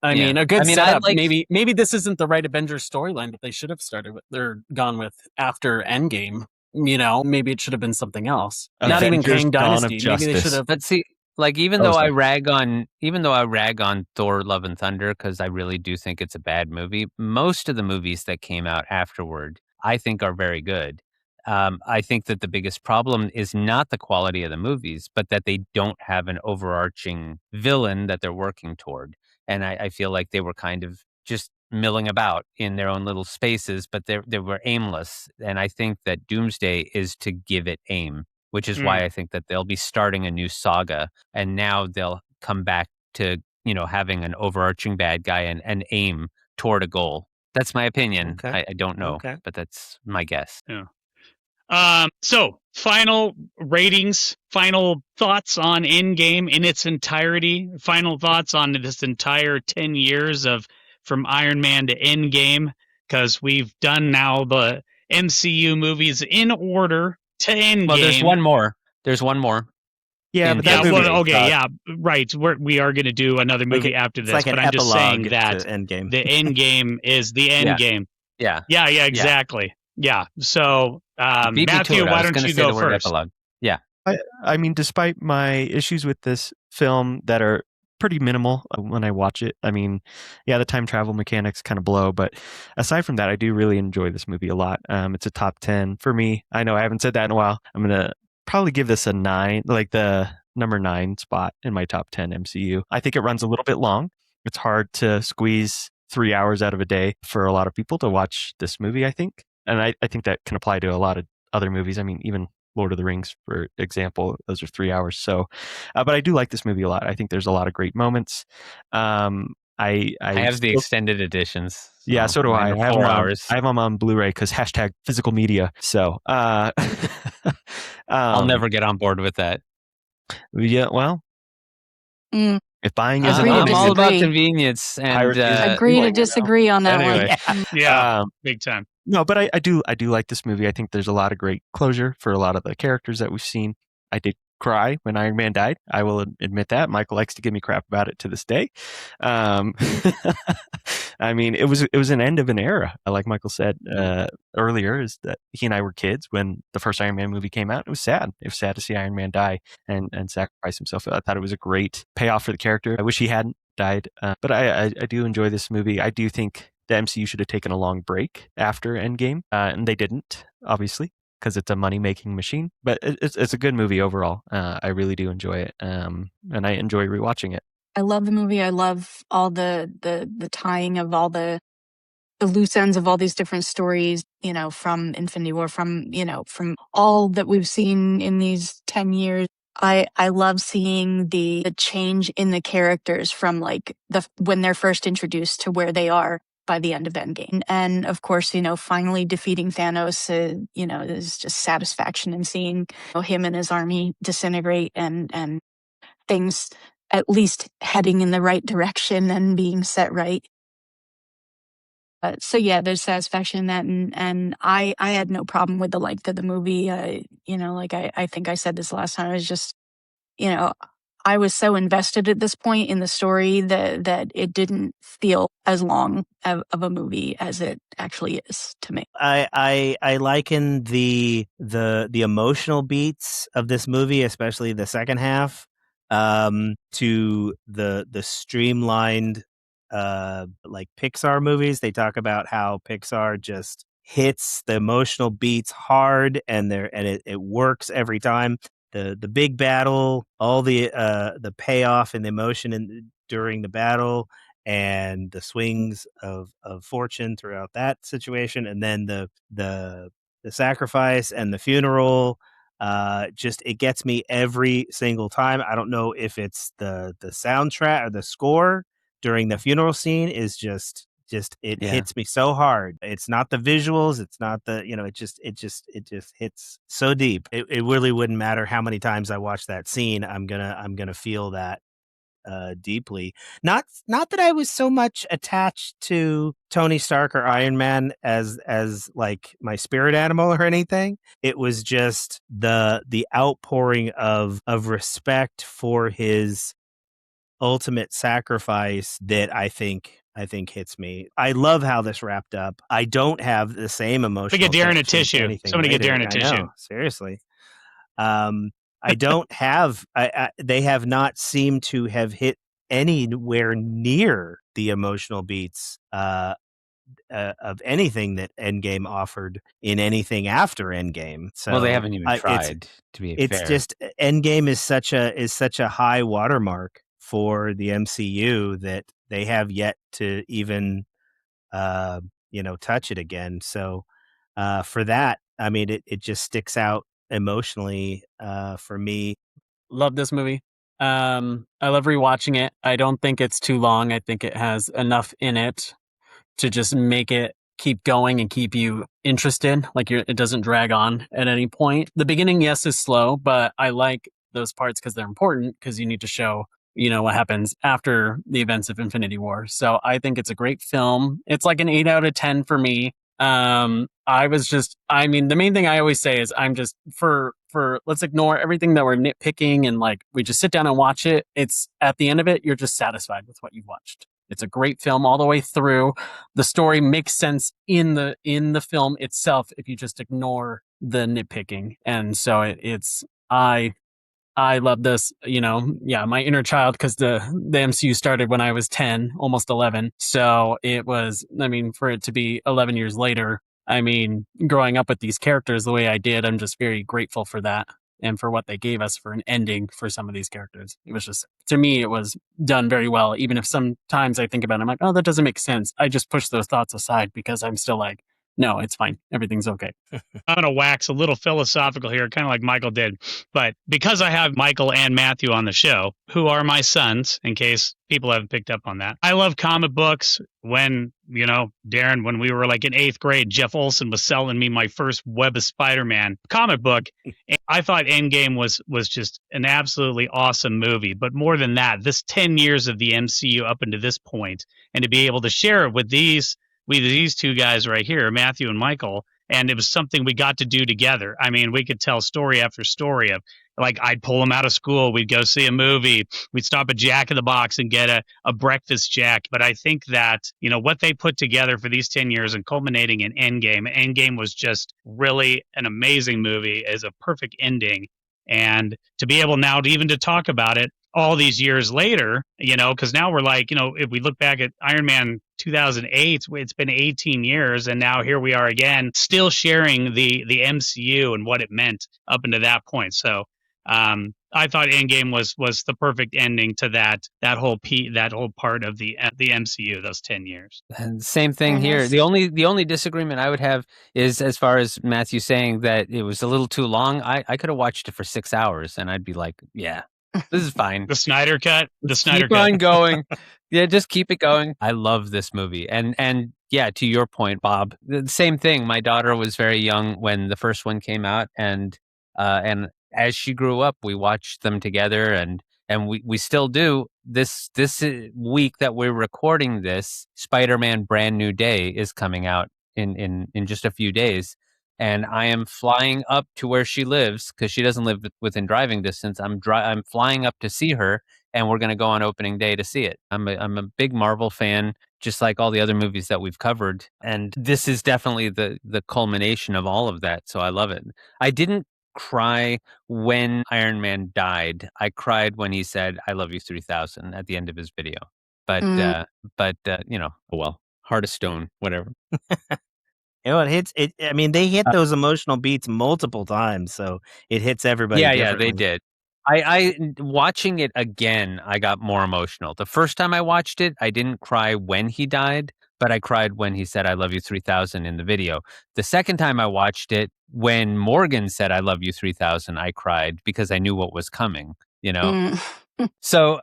a good setup. Maybe this isn't the right Avengers storyline that they should have started with. They're gone with after Endgame. Maybe it should have been something else. Avengers, not even Kang Dawn Dynasty. of Maybe they Justice. should have. But see, like even though I rag on Thor: Love and Thunder because I really do think it's a bad movie, most of the movies that came out afterward I think are very good. I think that the biggest problem is not the quality of the movies, but that they don't have an overarching villain that they're working toward. And I feel like they were kind of just milling about in their own little spaces, but they were aimless. And I think that Doomsday is to give it aim, which is why I think that they'll be starting a new saga, and now they'll come back to, having an overarching bad guy and aim toward a goal. That's my opinion. Okay. I don't know, but that's my guess. Yeah. So final ratings, final thoughts on Endgame in its entirety, final thoughts on this entire 10 years from Iron Man to Endgame, because we've done now the MCU movies in order to Endgame. Well, there's one more. Yeah, but right. We are going to do another movie after this, but I'm just saying that Endgame. The Endgame is the Endgame. Yeah, exactly. Yeah. So, Matthew, why don't you go first? Epilogue. Yeah. I mean, despite my issues with this film that are pretty minimal when I watch it, I mean, the time travel mechanics kind of blow, but aside from that, I do really enjoy this movie a lot. It's a top 10 for me. I know I haven't said that in a while. I'm going to probably give this a 9, like the number 9 spot in my top 10 MCU. I think it runs a little bit long. It's hard to squeeze 3 hours out of a day for a lot of people to watch this movie, I think. And I think that can apply to a lot of other movies. I mean, even Lord of the Rings, for example, those are 3 hours. So, but I do like this movie a lot. I think there's a lot of great moments. I have the extended editions. Yeah, so do I. I have 4 hours. I have them on Blu-ray because #physical media. So, I'll never get on board with that. Yeah, well, if buying is I'm all about convenience and agree to disagree on that one. Yeah, big time. No, but I do like this movie. I think there's a lot of great closure for a lot of the characters that we've seen. I did cry when Iron Man died. I will admit that. Michael likes to give me crap about it to this day. I mean, it was an end of an era. Like Michael said earlier, is that he and I were kids when the first Iron Man movie came out. It was sad. It was sad to see Iron Man die and sacrifice himself. I thought it was a great payoff for the character. I wish he hadn't died. But I do enjoy this movie. I do think the MCU should have taken a long break after Endgame, and they didn't, obviously, because it's a money-making machine. But it's a good movie overall. I really do enjoy it, and I enjoy rewatching it. I love the movie. I love all the tying of all the the loose ends of all these different stories, from Infinity War, from all that we've seen in these 10 years. I love seeing the change in the characters from like when they're first introduced to where they are by the end of Endgame. And of course, finally defeating Thanos, there's just satisfaction in seeing him and his army disintegrate and things at least heading in the right direction and being set right. So yeah, there's satisfaction in that, and I had no problem with the length of the movie. Like I think I said this last time. I was just, I was so invested at this point in the story that it didn't feel as long of a movie as it actually is to me. I liken the emotional beats of this movie, especially the second half, to the streamlined like Pixar movies. They talk about how Pixar just hits the emotional beats hard and it works every time. The big battle, all the payoff and the emotion during the battle, and the swings of fortune throughout that situation, and then the sacrifice and the funeral. Just it gets me every single time. I don't know if it's the soundtrack or the score during the funeral scene is just it hits me so hard. It's not the visuals, it's not the it just hits so deep. It really wouldn't matter how many times I watch that scene. I'm gonna feel that deeply. Not that I was so much attached to Tony Stark or Iron Man as like my spirit animal or anything. It was just the outpouring of respect for his ultimate sacrifice that I think hits me. I love how this wrapped up. I don't have the same emotional. Get Darin a tissue. Somebody get Darin a tissue. Know, seriously. I don't have. They have not seemed to have hit anywhere near the emotional beats of anything that Endgame offered in anything after Endgame. So they haven't even tried. To be it's fair, just Endgame is such a high watermark for the MCU that they have yet to even touch it again. So for that, I mean, it just sticks out emotionally for me. Love this movie. I love rewatching it. I don't think it's too long. I think it has enough in it to just make it keep going and keep you interested. Like it doesn't drag on at any point. The beginning, yes, is slow, but I like those parts because they're important because you need to show what happens after the events of Infinity War. So I think it's a great film. It's like an 8 out of 10 for me. The main thing I always say is I'm just for let's ignore everything that we're nitpicking and like we just sit down and watch it. It's at the end of it, you're just satisfied with what you've watched. It's a great film all the way through. The story makes sense in the film itself if you just ignore the nitpicking. And so I love this, my inner child, because the MCU started when I was 10, almost 11. So it was, for it to be 11 years later, growing up with these characters the way I did, I'm just very grateful for that and for what they gave us for an ending for some of these characters. It was just, to me, it was done very well. Even if sometimes I think about it, I'm like, oh, that doesn't make sense. I just push those thoughts aside because I'm still like, no, it's fine. Everything's okay. I'm going to wax a little philosophical here, kind of like Michael did. But because I have Michael and Matthew on the show, who are my sons, in case people haven't picked up on that. I love comic books. When, Darin, when we were like in 8th grade, Jeff Olson was selling me my first Web of Spider-Man comic book. And I thought Endgame was just an absolutely awesome movie. But more than that, this 10 years of the MCU up until this point, and to be able to share it with these two guys right here, Matthew and Michael, and it was something we got to do together. I mean, we could tell story after story of, like, I'd pull them out of school, we'd go see a movie, we'd stop at Jack in the Box and get a breakfast jack. But I think that, what they put together for these 10 years and culminating in Endgame was just really an amazing movie, as a perfect ending. And to be able now to even to talk about it all these years later, because now we're like, if we look back at Iron Man 2008, it's been 18 years, and now here we are again, still sharing the MCU and what it meant up until that point. So I thought Endgame was the perfect ending to that whole part of the MCU, those 10 years. And same thing here. The only disagreement I would have is as far as Matthew saying that it was a little too long. I could have watched it for 6 hours and I'd be like, yeah, this is fine. The Snyder cut. Keep on going. Yeah, just keep it going. I love this movie. And yeah, to your point, Bob, the same thing. My daughter was very young when the first one came out, and as she grew up, we watched them together, and we still do. This week that we're recording this, Spider-Man Brand New Day is coming out in just a few days. And I am flying up to where she lives because she doesn't live within driving distance. I'm flying up to see her, and we're going to go on opening day to see it. I'm a big Marvel fan, just like all the other movies that we've covered, and this is definitely the culmination of all of that. So I love it. I didn't cry when Iron Man died. I cried when he said, "I love you 3000" at the end of his video. But you know, oh well, heart of stone, whatever. You know, it hits it. I mean, they hit those emotional beats multiple times, so it hits everybody. Yeah, they did. I watching it again, I got more emotional. The first time I watched it, I didn't cry when he died, but I cried when he said, "I love you 3000" in the video. The second time I watched it, when Morgan said, "I love you 3000," I cried because I knew what was coming, you know? So,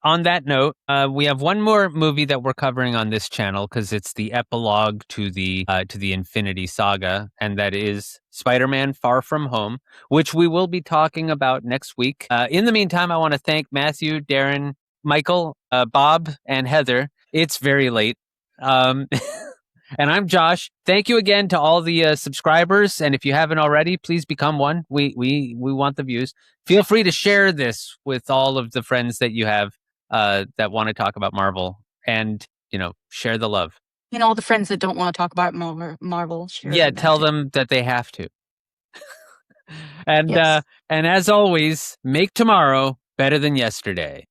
on that note, we have one more movie that we're covering on this channel because it's the epilogue to the Infinity Saga, and that is Spider-Man: Far From Home, which we will be talking about next week. In the meantime, I want to thank Matthew, Darin, Michael, Bob, and Heather. It's very late. And I'm Josh. Thank you again to all the subscribers, and if you haven't already, please become one. We want the views. Feel free to share this with all of the friends that you have that want to talk about Marvel, and share the love. And all the friends that don't want to talk about Marvel, share tell them that they have to. And yes. And as always, make tomorrow better than yesterday.